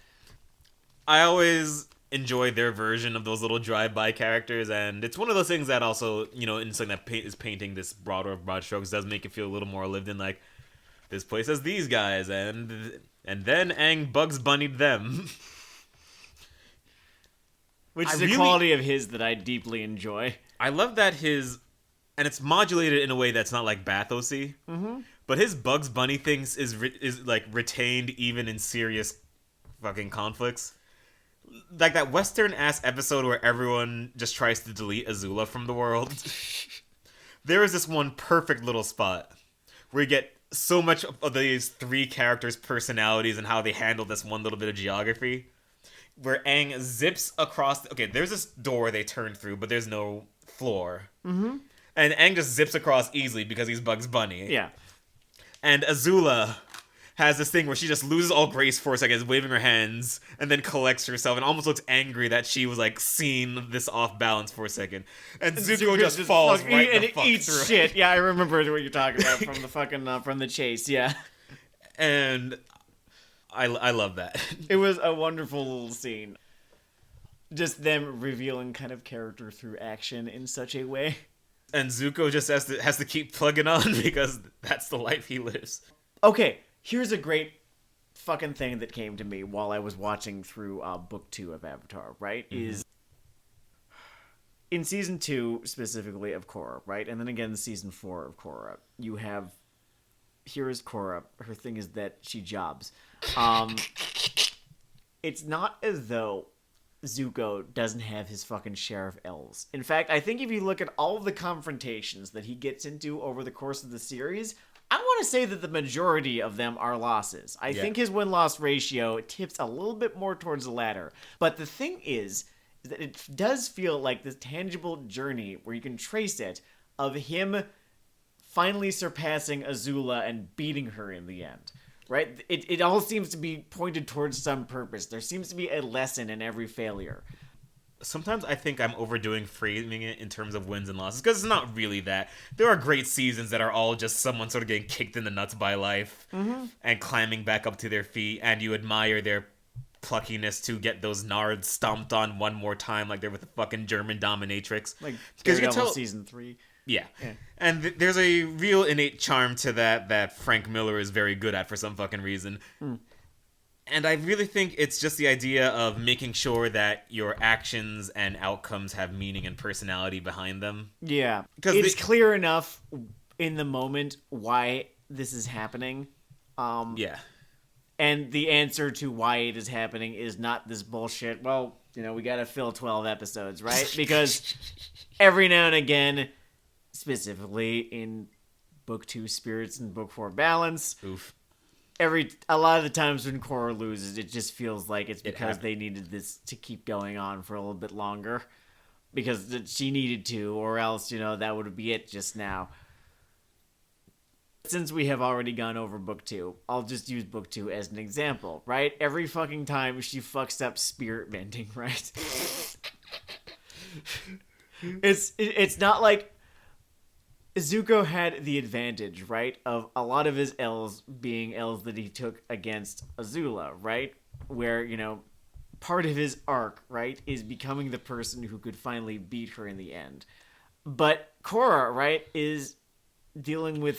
I always enjoy their version of those little drive-by characters, and it's one of those things that also, in something that is painting this broad strokes, does make it feel a little more lived in, like, this place has these guys, and then Aang Bugs Bunnied them. Which is a quality of his that I deeply enjoy. I love that and it's modulated in a way that's not like bathosy, but his Bugs Bunny things is like retained even in serious fucking conflicts. Like that Western ass episode where everyone just tries to delete Azula from the world. There is this one perfect little spot where you get so much of these 3 characters' personalities and how they handle this one little bit of geography. Where Aang zips across... Okay, there's this door they turn through, but there's no floor. And Aang just zips across easily because he's Bugs Bunny. Yeah. And Azula has this thing where she just loses all grace for a second, is waving her hands, and then collects herself and almost looks angry that she was like seeing this off balance for a second. And Zuko just falls right the fuck through. Shit. Yeah, I remember what you're talking about from the fucking from the chase. Yeah. And I love that. It was a wonderful little scene. Just them revealing kind of character through action in such a way. And Zuko just has to keep plugging on because that's the life he lives. Okay, here's a great fucking thing that came to me while I was watching through book 2 of Avatar, right? Mm-hmm. Is in season 2 specifically of Korra, right? And then again in season 4 of Korra, you have here is Korra. Her thing is that she jobs. It's not as though Zuko doesn't have his fucking share of L's. In fact, I think if you look at all of the confrontations that he gets into over the course of the series, I want to say that the majority of them are losses. I think his win-loss ratio tips a little bit more towards the latter. But the thing is that it does feel like this tangible journey where you can trace it of him finally surpassing Azula and beating her in the end. Right? It all seems to be pointed towards some purpose. There seems to be a lesson in every failure. Sometimes I think I'm overdoing framing it in terms of wins and losses, because it's not really that. There are great seasons that are all just someone sort of getting kicked in the nuts by life and climbing back up to their feet, and you admire their pluckiness to get those nards stomped on one more time like they're with the fucking German dominatrix. Like Daredevil season 3. Yeah. And there's a real innate charm to that Frank Miller is very good at for some fucking reason. And I really think it's just the idea of making sure that your actions and outcomes have meaning and personality behind them. Yeah. Because it's clear enough in the moment why this is happening. Yeah. And the answer to why it is happening is not this bullshit, well, we gotta fill 12 episodes, right? Because every now and again, specifically in book 2 Spirits and book 4 Balance, a lot of the times when Korra loses, it just feels like it's because they needed this to keep going on for a little bit longer, because she needed to, or else that would be it just now. Since we have already gone over book 2, I'll just use book 2 as an example, right? Every fucking time she fucks up spirit bending, right? It's not like Zuko had the advantage, right, of a lot of his L's being L's that he took against Azula, right? Where, part of his arc, right, is becoming the person who could finally beat her in the end. But Korra, right, is dealing with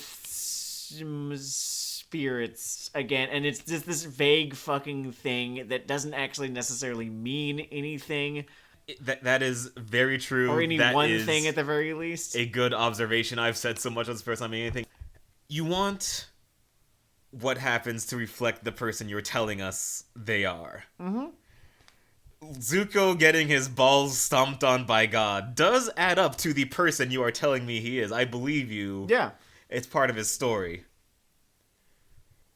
spirits again, and it's just this vague fucking thing that doesn't actually necessarily mean anything. That is very true. Or any that one thing at the very least. A good observation. I've said so much on this first time. Anything. You want what happens to reflect the person you're telling us they are. Zuko getting his balls stomped on by God does add up to the person you are telling me he is. I believe you. Yeah. It's part of his story.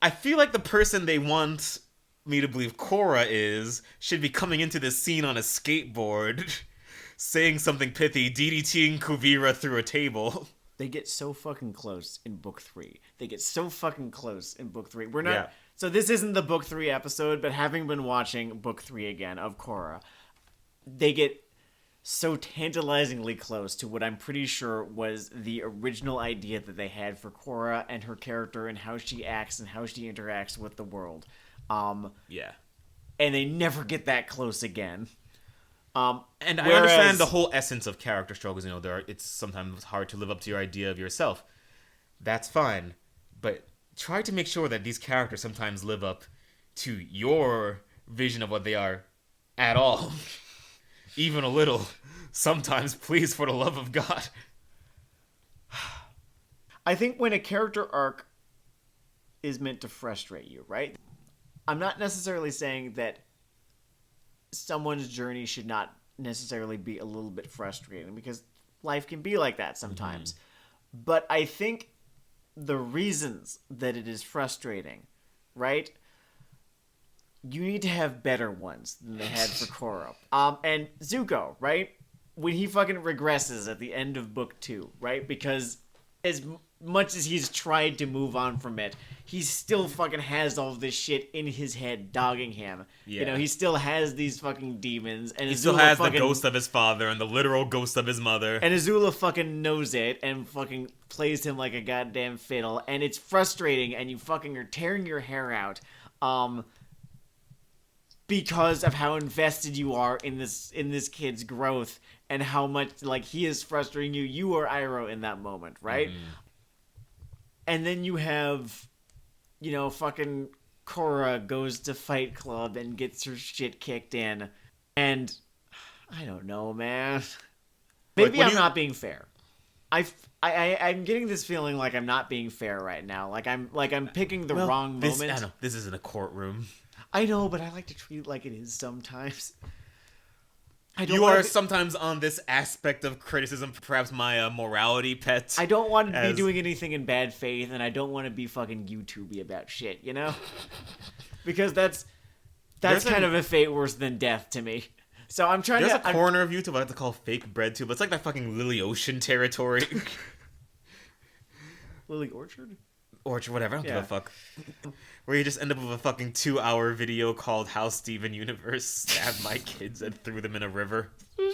I feel like the person they want me to believe Korra should be coming into this scene on a skateboard, saying something pithy, DDTing Kuvira through a table. They get so fucking close in book 3. We're not... Yeah. So this isn't the book 3 episode, but having been watching book 3 again of Korra, they get so tantalizingly close to what I'm pretty sure was the original idea that they had for Korra and her character and how she acts and how she interacts with the world. Yeah. And they never get that close again. And I understand the whole essence of character struggles. It's sometimes hard to live up to your idea of yourself. That's fine. But try to make sure that these characters sometimes live up to your vision of what they are at all. Even a little. Sometimes, please, for the love of God. I think when a character arc is meant to frustrate you, right? I'm not necessarily saying that someone's journey should not necessarily be a little bit frustrating, because life can be like that sometimes. But I think the reasons that it is frustrating, right? You need to have better ones than they had for Korra. And Zuko, right? when he fucking regresses at the end of book 2, right? Because as much as he's tried to move on from it, he still fucking has all this shit in his head dogging him. Yeah. You know, he still has these fucking demons, and He still has the ghost of his father and the literal ghost of his mother. And Azula fucking knows it and fucking plays him like a goddamn fiddle, and it's frustrating, and you fucking are tearing your hair out, because of how invested you are in this kid's growth and how much like he is frustrating you. You are Iroh in that moment, right? Mm-hmm. And then you have, you know, fucking Korra goes to Fight Club and gets her shit kicked in, and I don't know, man. Maybe I'm not being fair. I'm getting this feeling like I'm not being fair right now. Like I'm picking the wrong moment. I know this isn't a courtroom. I know, but I like to treat it like it is sometimes. You are sometimes on this aspect of criticism, perhaps my morality pet. I don't want to be doing anything in bad faith, and I don't want to be fucking YouTubey about shit, you know? Because that's kind of a fate worse than death to me. So I'm trying There's a corner of YouTube I like to call fake bread tube. It's like that fucking Lily Ocean territory. Lily Orchard? Orchard, whatever. I don't give a fuck. Where you just end up with a fucking 2-hour video called How Steven Universe Stabbed My Kids and Threw Them in a River.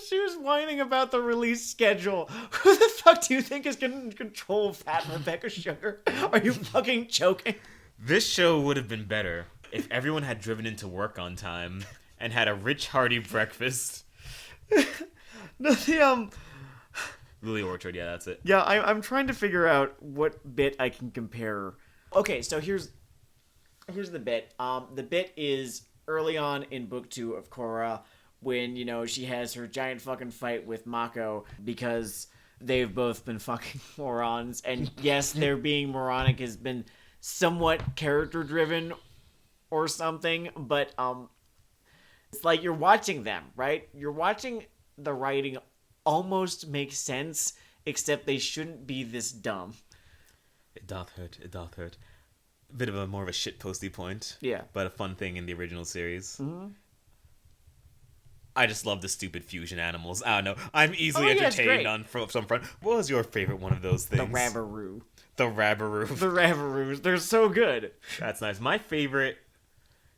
She was whining about the release schedule. Who the fuck do you think is going to control Fat Rebecca Sugar? Are you fucking joking? This show would have been better if everyone had driven into work on time and had a rich, hearty breakfast. No, Lily Orchard, yeah, that's it. Yeah, I'm trying to figure out what bit I can compare. Okay, so here's the bit. The bit is early on in book 2 of Korra when, you know, she has her giant fucking fight with Mako because they've both been fucking morons. And yes, their being moronic has been somewhat character driven or something, but it's like you're watching them, right? You're watching the writing almost make sense, except they shouldn't be this dumb. It doth hurt. Bit of a more of a shitposty point. Yeah. But a fun thing in the original series. Mm-hmm. I just love the stupid fusion animals. I don't know. I'm easily entertained on some front. What was your favorite one of those things? The Rabaroo. The Rabaroo. The Rabaroos. They're so good. That's nice. My favorite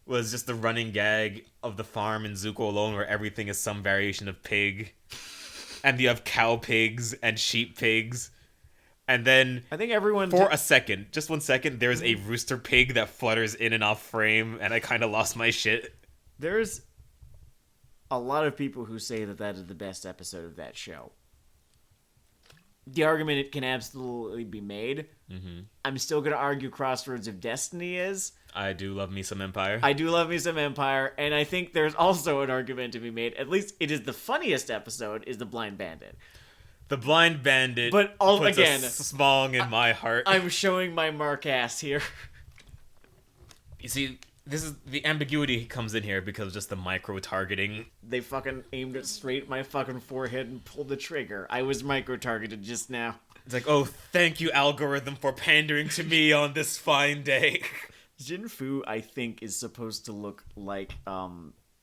was just the running gag of the farm in Zuko Alone where everything is some variation of pig. And you have cow pigs and sheep pigs. And then, I think everyone for a second, just 1 second, there's a rooster pig that flutters in and off frame, and I kind of lost my shit. There's a lot of people who say that is the best episode of that show. The argument it can absolutely be made. Mm-hmm. I'm still going to argue Crossroads of Destiny is. I do love me some Empire. I do love me some Empire, and I think there's also an argument to be made. At least it is the funniest episode, is The Blind Bandit. The Blind Bandit but puts a smong in my heart. I'm showing my mark ass here. You see, this is the ambiguity comes in here because of just the micro-targeting. They fucking aimed it straight at my fucking forehead and pulled the trigger. I was micro-targeted just now. It's like, oh, thank you, algorithm, for pandering to me on this fine day. Jin Fu, I think, is supposed to look like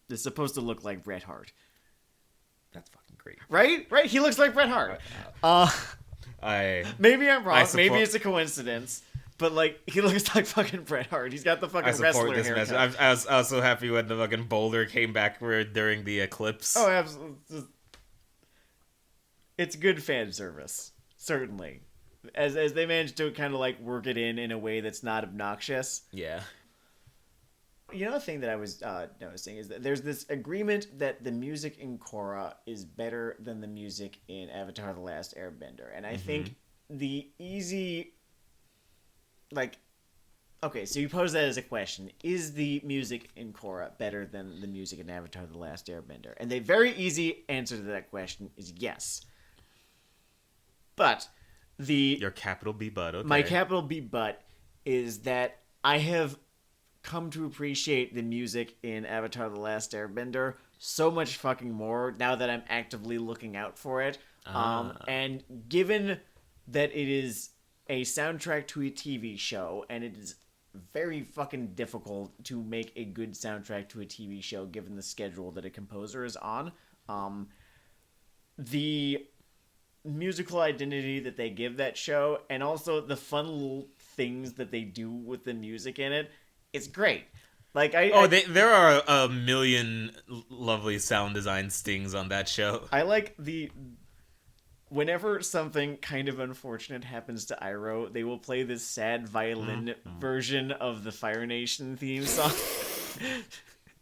Bret Hart. That's fucking great. Right? He looks like Bret Hart. Maybe I'm wrong. Maybe it's a coincidence. But, like, he looks like fucking Bret Hart. He's got the fucking wrestler haircut. I was so happy when the fucking boulder came back during the eclipse. Oh, absolutely. It's good fan service. Certainly. As they managed to kind of, like, work it in a way that's not obnoxious. Yeah. You know, the thing that I was noticing is that there's this agreement that the music in Korra is better than the music in Avatar: The Last Airbender. And I think the easy... Like, okay, so you pose that as a question. Is the music in Korra better than the music in Avatar: The Last Airbender? And the very easy answer to that question is yes. But Your capital B but, okay. My capital B but is that I have come to appreciate the music in Avatar: The Last Airbender so much fucking more now that I'm actively looking out for it. And given that it is a soundtrack to a TV show, and it is very fucking difficult to make a good soundtrack to a TV show given the schedule that a composer is on, the musical identity that they give that show, and also the fun little things that they do with the music in it, it's great. Like there are a million lovely sound design stings on that show. I like whenever something kind of unfortunate happens to Iroh, they will play this sad violin version of the Fire Nation theme song.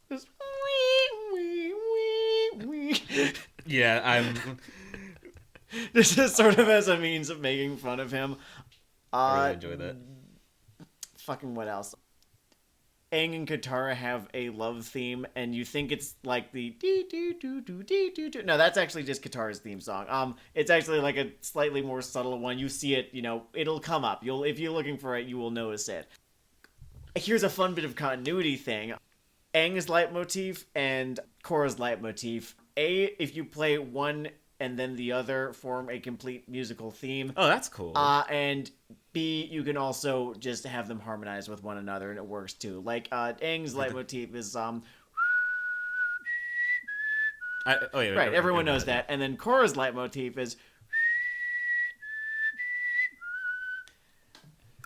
Just wee, wee, wee. Yeah, I'm. This is sort of as a means of making fun of him. I really enjoy that. Fucking what else? Aang and Katara have a love theme, and you think it's like the dee doo doo doo dee doo doo. No, that's actually just Katara's theme song. It's actually like a slightly more subtle one. You see it, it'll come up. If you're looking for it, you will notice it. Here's a fun bit of continuity thing. Aang's leitmotif and Korra's leitmotif. If you play one and then the other, form a complete musical theme. Oh, that's cool. And B, you can also just have them harmonize with one another, and it works too. Like, Aang's leitmotif is, right, everyone knows that. And then Korra's leitmotif is...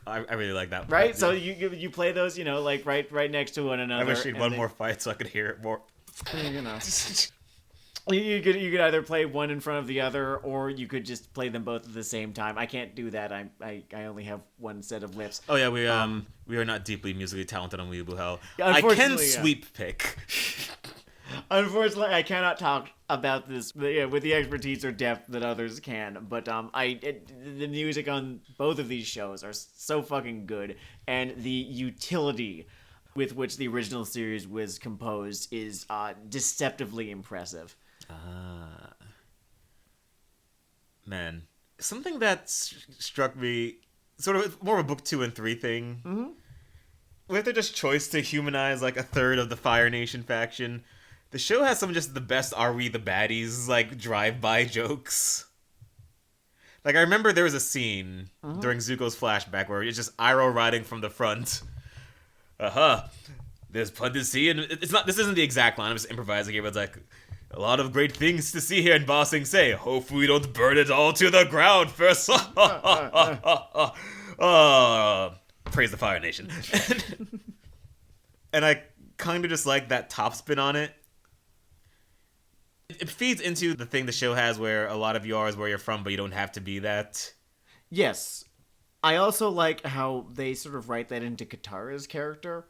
I really like that. Right? So you play those, like, right next to one another. I wish we had one more fight so I could hear it more. You could either play one in front of the other, or you could just play them both at the same time. I can't do that. I only have one set of lips. Oh yeah, we are not deeply musically talented on Weeaboo Hell. Yeah, I can sweep pick. Unfortunately, I cannot talk about this with the expertise or depth that others can. But the music on both of these shows are so fucking good, and the utility with which the original series was composed is deceptively impressive. Man, something that struck me, sort of more of a book 2 and 3 thing. Mm-hmm. With their just choice to humanize like a third of the Fire Nation faction, the show has some of just the best "Are we the baddies?" like drive-by jokes. Like I remember there was a scene during Zuko's flashback where it's just Iroh riding from the front. There's plenty to see, and it's not. This isn't the exact line. I'm just improvising here, but it's like. A lot of great things to see here in Ba Sing Se. Hopefully we don't burn it all to the ground first. Praise the Fire Nation. And I kind of just like that top spin on it. It feeds into the thing the show has where a lot of you are is where you're from, but you don't have to be that. Yes. I also like how they sort of write that into Katara's character,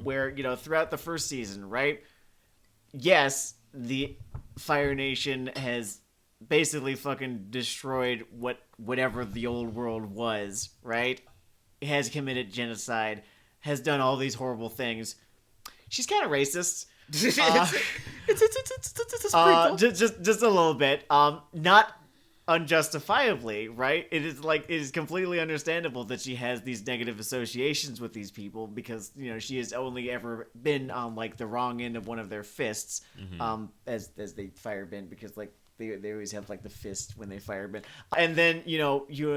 where, throughout the first season, right? Yes, the Fire Nation has basically fucking destroyed whatever the old world was, right? Has committed genocide, has done all these horrible things. She's kind of racist. It's a just a little bit. Not unjustifiably, right? It is completely understandable that she has these negative associations with these people because she has only ever been on like the wrong end of one of their fists, as they firebend, because like they always have like the fist when they firebend, and then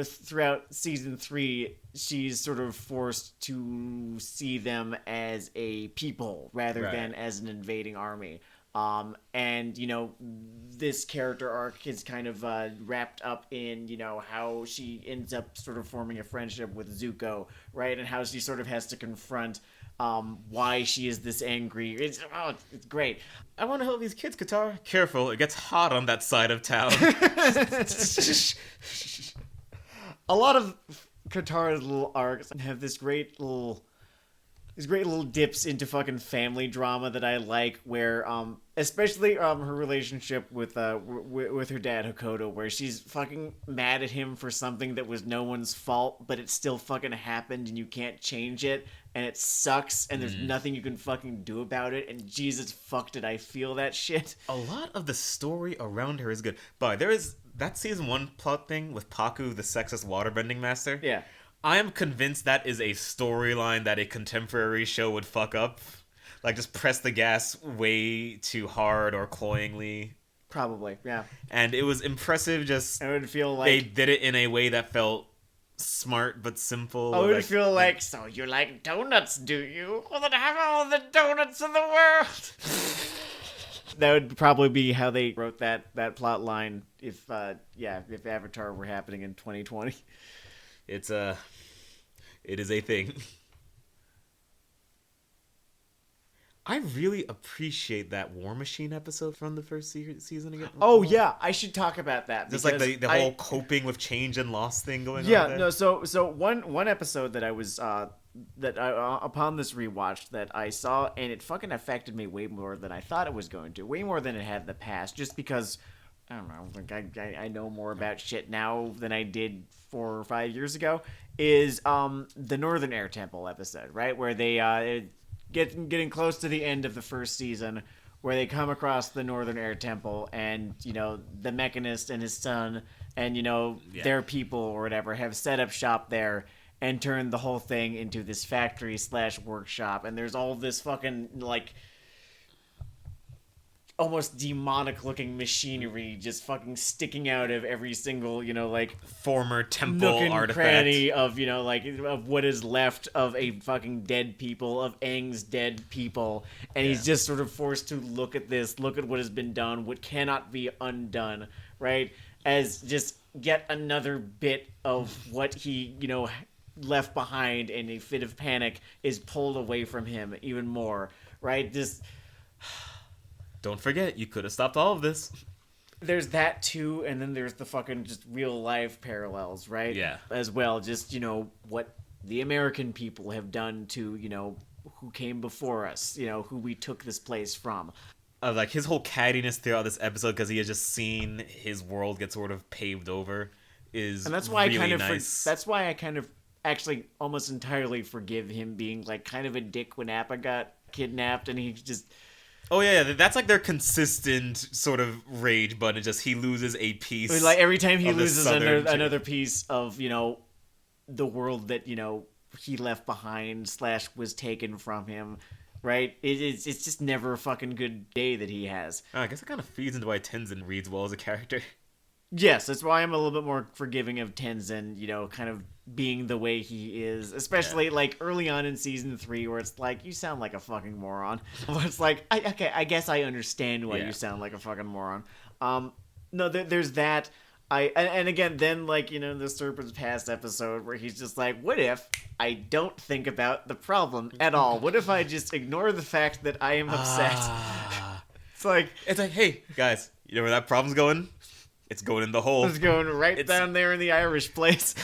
throughout season 3 she's sort of forced to see them as a people rather than as an invading army. And this character arc is kind of wrapped up in how she ends up sort of forming a friendship with Zuko, right? And how she sort of has to confront why she is this angry. It's great. I want to help these kids, Katara. Careful, it gets hot on that side of town. A lot of Katara's little arcs have this great little dips into fucking family drama that I like, where especially her relationship with her dad Hakoto, where she's fucking mad at him for something that was no one's fault, but it still fucking happened and you can't change it, and it sucks, and there's nothing you can fucking do about it, and Jesus fuck did I feel that shit. A lot of the story around her is good, but there is that season 1 plot thing with Paku, the sexist waterbending master. Yeah. I am convinced that is a storyline that a contemporary show would fuck up. Like, just press the gas way too hard or cloyingly. Probably, yeah. And it was impressive, just... I would feel like... They did it in a way that felt smart but simple. I would feel like, so you like donuts, do you? Well, then have all the donuts in the world! That would probably be how they wrote that plot line if Avatar were happening in 2020. It is a thing. I really appreciate that War Machine episode from the first season again. Oh yeah, I should talk about that. Just like the whole coping with change and loss thing going on there. No, so one episode that I was upon this rewatch that I saw, and it fucking affected me way more than I thought it was going to, way more than it had in the past, just because I don't know, like I know more about shit now than I did 4 or 5 years ago. Is the Northern Air Temple episode, right, where they getting close to the end of the first season, where they come across the Northern Air Temple, and the Mechanist and his son and their people or whatever have set up shop there and turned the whole thing into this factory / workshop, and there's all this fucking like almost demonic looking machinery just fucking sticking out of every single former temple nook and artifact cranny of of what is left of a fucking dead people, of Aang's dead people, and he's just sort of forced to look at what has been done, what cannot be undone, right, as just yet another bit of what he left behind in a fit of panic is pulled away from him even more, right? Just don't forget, you could have stopped all of this. There's that too, and then there's the fucking just real life parallels, right? Yeah. As well, just what the American people have done to who came before us, who we took this place from. Like his whole cattiness throughout this episode, because he has just seen his world get sort of paved over, is and that's why really I kind of nice. that's why I kind of actually almost entirely forgive him being like kind of a dick when Appa got kidnapped, and he just. Oh yeah, that's like their consistent sort of rage button. Just he loses a piece. Like every time he loses another piece of the world that he left behind / was taken from him, right? It's just never a fucking good day that he has. I guess it kind of feeds into why Tenzin reads well as a character. Yes, that's why I'm a little bit more forgiving of Tenzin, kind of being the way he is, especially like early on in season 3, where it's like, you sound like a fucking moron. But it's like, I guess I understand why you sound like a fucking moron. No, there's that. And again, then like the Serpent's Past episode where he's just like, what if I don't think about the problem at all? What if I just ignore the fact that I am upset? It's like, hey guys, you know where that problem's going? It's going in the hole. It's going down there in the Irish place.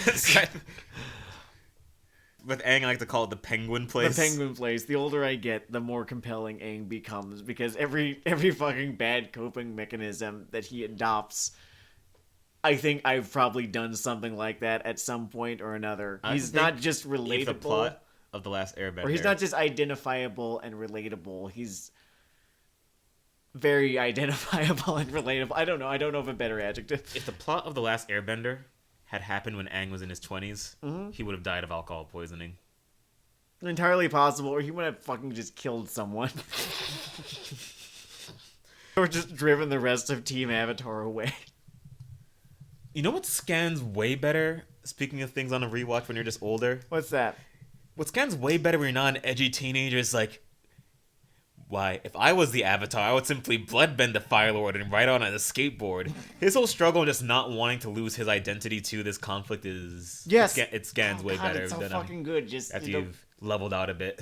With Aang, I like to call it the Penguin place. The Penguin place. The older I get, the more compelling Aang becomes, because every fucking bad coping mechanism that he adopts, I think I've probably done something like that at some point or another. He's not just relatable. The plot of The Last Airbender. Or he's not just identifiable and relatable. He's very identifiable and relatable. I don't know of a better adjective. If the plot of The Last Airbender had happened when Aang was in his 20s, he would have died of alcohol poisoning. Entirely possible, or he would have fucking just killed someone. Or just driven the rest of Team Avatar away. You know what scans way better? Speaking of things on a rewatch when you're just older. What's that? What scans way better when you're not an edgy teenager is like, why, if I was the Avatar, I would simply bloodbend the Fire Lord and ride on a skateboard. His whole struggle and just not wanting to lose his identity to this conflict is... Yes. It scans way better. It's so fucking good. Just after you've leveled out a bit.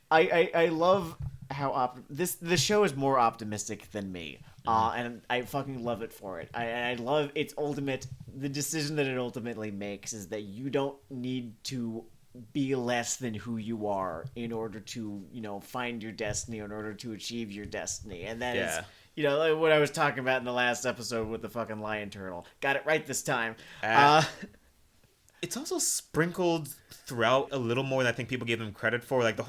I love how the show is more optimistic than me. And I fucking love it for it. I love the decision that it ultimately makes is that you don't need to be less than who you are in order to, find your destiny, in order to achieve your destiny. And that is, like what I was talking about in the last episode with the fucking lion turtle. Got it right this time. It's also sprinkled throughout a little more than I think people give him credit for. Like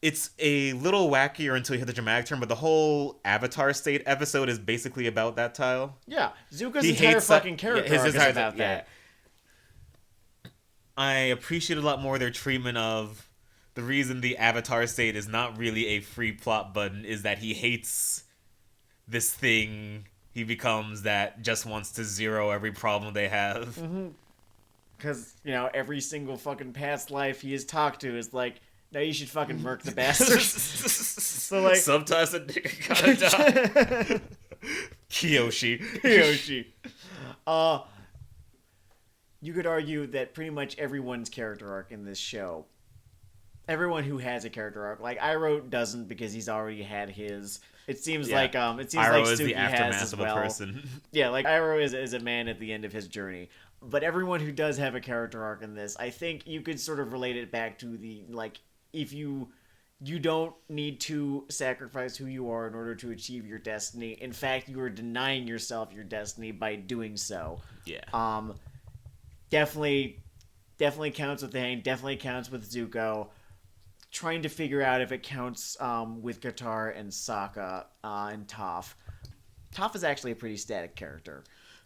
it's a little wackier until you hit the dramatic turn, but the whole Avatar State episode is basically about that tile. Yeah, Zuko's entire fucking character arc is about that. Yeah. I appreciate a lot more their treatment of the reason the Avatar State is not really a free plot button is that he hates this thing he becomes that just wants to zero every problem they have. Because, every single fucking past life he has talked to is like, Now you should fucking murk the bastard. So like sometimes a nigga gotta die. Kiyoshi. You could argue that pretty much everyone's character arc in this show, everyone who has a character arc, like Iroh doesn't because he's already had his. It seems like Iroh like is Suki the aftermath has as of well. a person. Yeah, like Iroh is a man at the end of his journey. But everyone who does have a character arc in this, I think you could sort of relate it back to the, like, if you don't need to sacrifice who you are in order to achieve your destiny. In fact, you are denying yourself your destiny by doing so. Yeah. Definitely counts with Aang. Definitely counts with Zuko. Trying to figure out if it counts with Katara and Sokka and Toph. Toph is actually a pretty static character.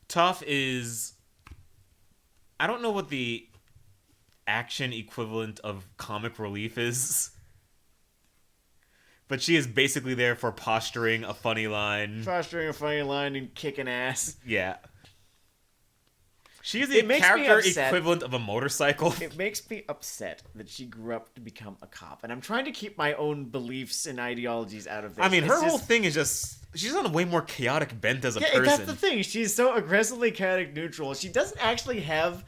Toph is... I don't know what the action equivalent of comic relief is. But she is basically there for posturing a funny line. Posturing a funny line and kicking ass. Yeah. She is the character equivalent of a motorcycle. It makes me upset that she grew up to become a cop. And I'm trying to keep my own beliefs and ideologies out of this. I mean, her whole thing is just... She's on a way more chaotic bent as a person. That's the thing. She's so aggressively chaotic neutral. She doesn't actually have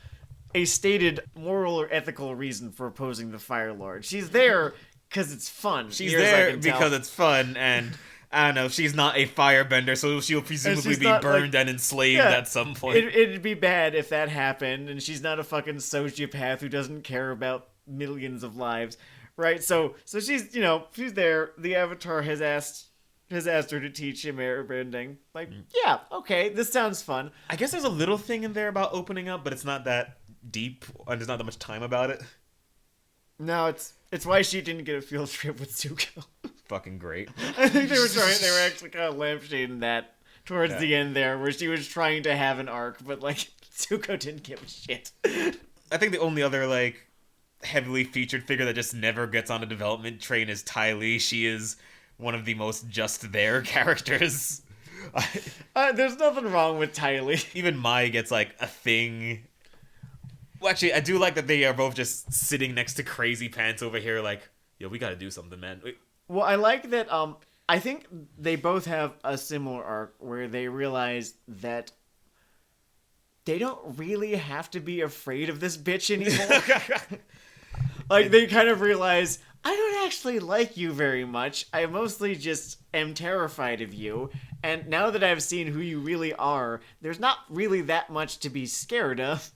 a stated moral or ethical reason for opposing the Fire Lord. She's there because it's fun. She's there because it's fun, and... I don't know, she's not a firebender, so she'll presumably be burned and enslaved at some point. It'd be bad if that happened, and she's not a fucking sociopath who doesn't care about millions of lives, right? So she's, she's there. The Avatar has asked her to teach him airbending. Like, yeah, okay, this sounds fun. I guess there's a little thing in there about opening up, but it's not that deep, and there's not that much time about it. No, it's why she didn't get a field trip with Zuko. Fucking great. I think they were actually kind of lampshading that towards the end there, where she was trying to have an arc, but like Zuko didn't give a shit. I think the only other like heavily featured figure that just never gets on a development train is Ty Lee. She is one of the most just there characters. There's nothing wrong with Ty Lee. Even Mai gets like a thing. Well, actually, I do like that they are both just sitting next to Crazy Pants over here, like, yo, we gotta do something, man. Well, I like that, I think they both have a similar arc where they realize that they don't really have to be afraid of this bitch anymore. Like, they kind of realize, I don't actually like you very much. I mostly just am terrified of you. And now that I've seen who you really are, there's not really that much to be scared of.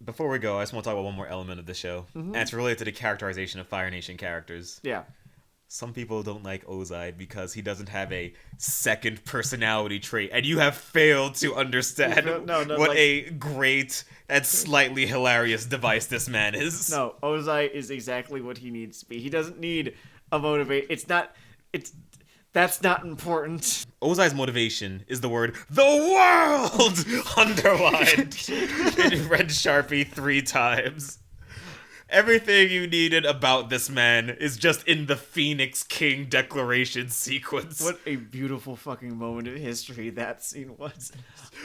Before we go, I just want to talk about one more element of the show. Mm-hmm. And it's related to the characterization of Fire Nation characters. Yeah. Some people don't like Ozai because he doesn't have a second personality trait. And you have failed to understand what a great and slightly hilarious device this man is. No, Ozai is exactly what he needs to be. He doesn't need a motivate. That's not important. Ozai's motivation is the word "the world" underlined in red Sharpie 3 times. Everything you needed about this man is just in the Phoenix King declaration sequence. What a beautiful fucking moment in history that scene was.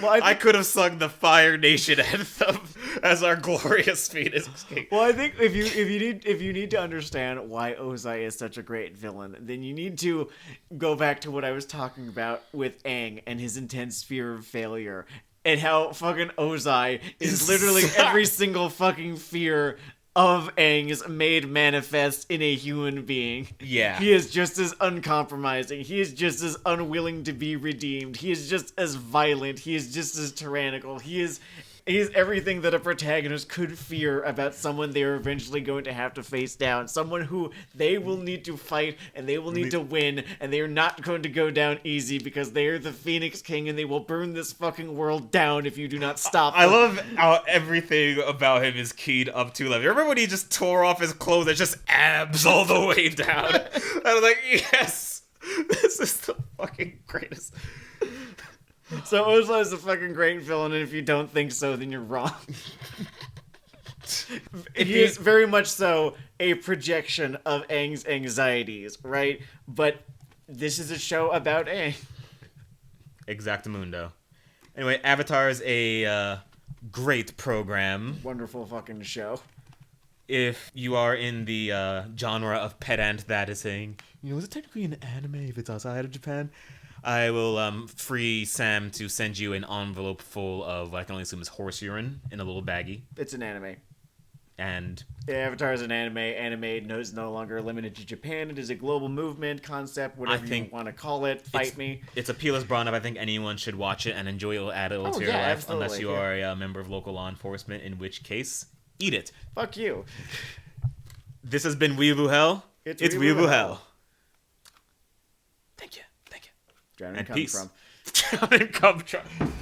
Well, I could have sung the Fire Nation anthem as our glorious Phoenix King. Well, I think if you need to understand why Ozai is such a great villain, then you need to go back to what I was talking about with Aang and his intense fear of failure, and how fucking Ozai is literally every single fucking fear of Aang is made manifest in a human being. Yeah. He is just as uncompromising. He is just as unwilling to be redeemed. He is just as violent. He is just as tyrannical. He is everything that a protagonist could fear about someone they are eventually going to have to face down. Someone who they will need to fight and they will need to win, and they are not going to go down easy because they are the Phoenix King and they will burn this fucking world down if you do not stop them. I love how everything about him is keyed up to 11. Remember when he just tore off his clothes and just abs all the way down? I was like, yes, this is the fucking greatest. So Ozai is a fucking great villain, and if you don't think so, then you're wrong. He is very much so a projection of Aang's anxieties, right? But this is a show about Aang. Exactamundo. Anyway, Avatar is a great program. Wonderful fucking show. if you are in the genre of pedant that is saying, is it technically an anime if it's outside of Japan? I will free Sam to send you an envelope full of what I can only assume is horse urine in a little baggie. It's an anime. And Avatar is an anime. Anime is no longer limited to Japan. It is a global movement, concept, whatever you want to call it. Fight me. Its appeal is broad enough. I think anyone should watch it and enjoy it. Will add a little to your life, unless you are a member of local law enforcement, in which case, eat it. Fuck you. This has been Weeaboo Hell. It's Weeaboo Hell. Thank you. Drowning and come peace. from. Drowning come from.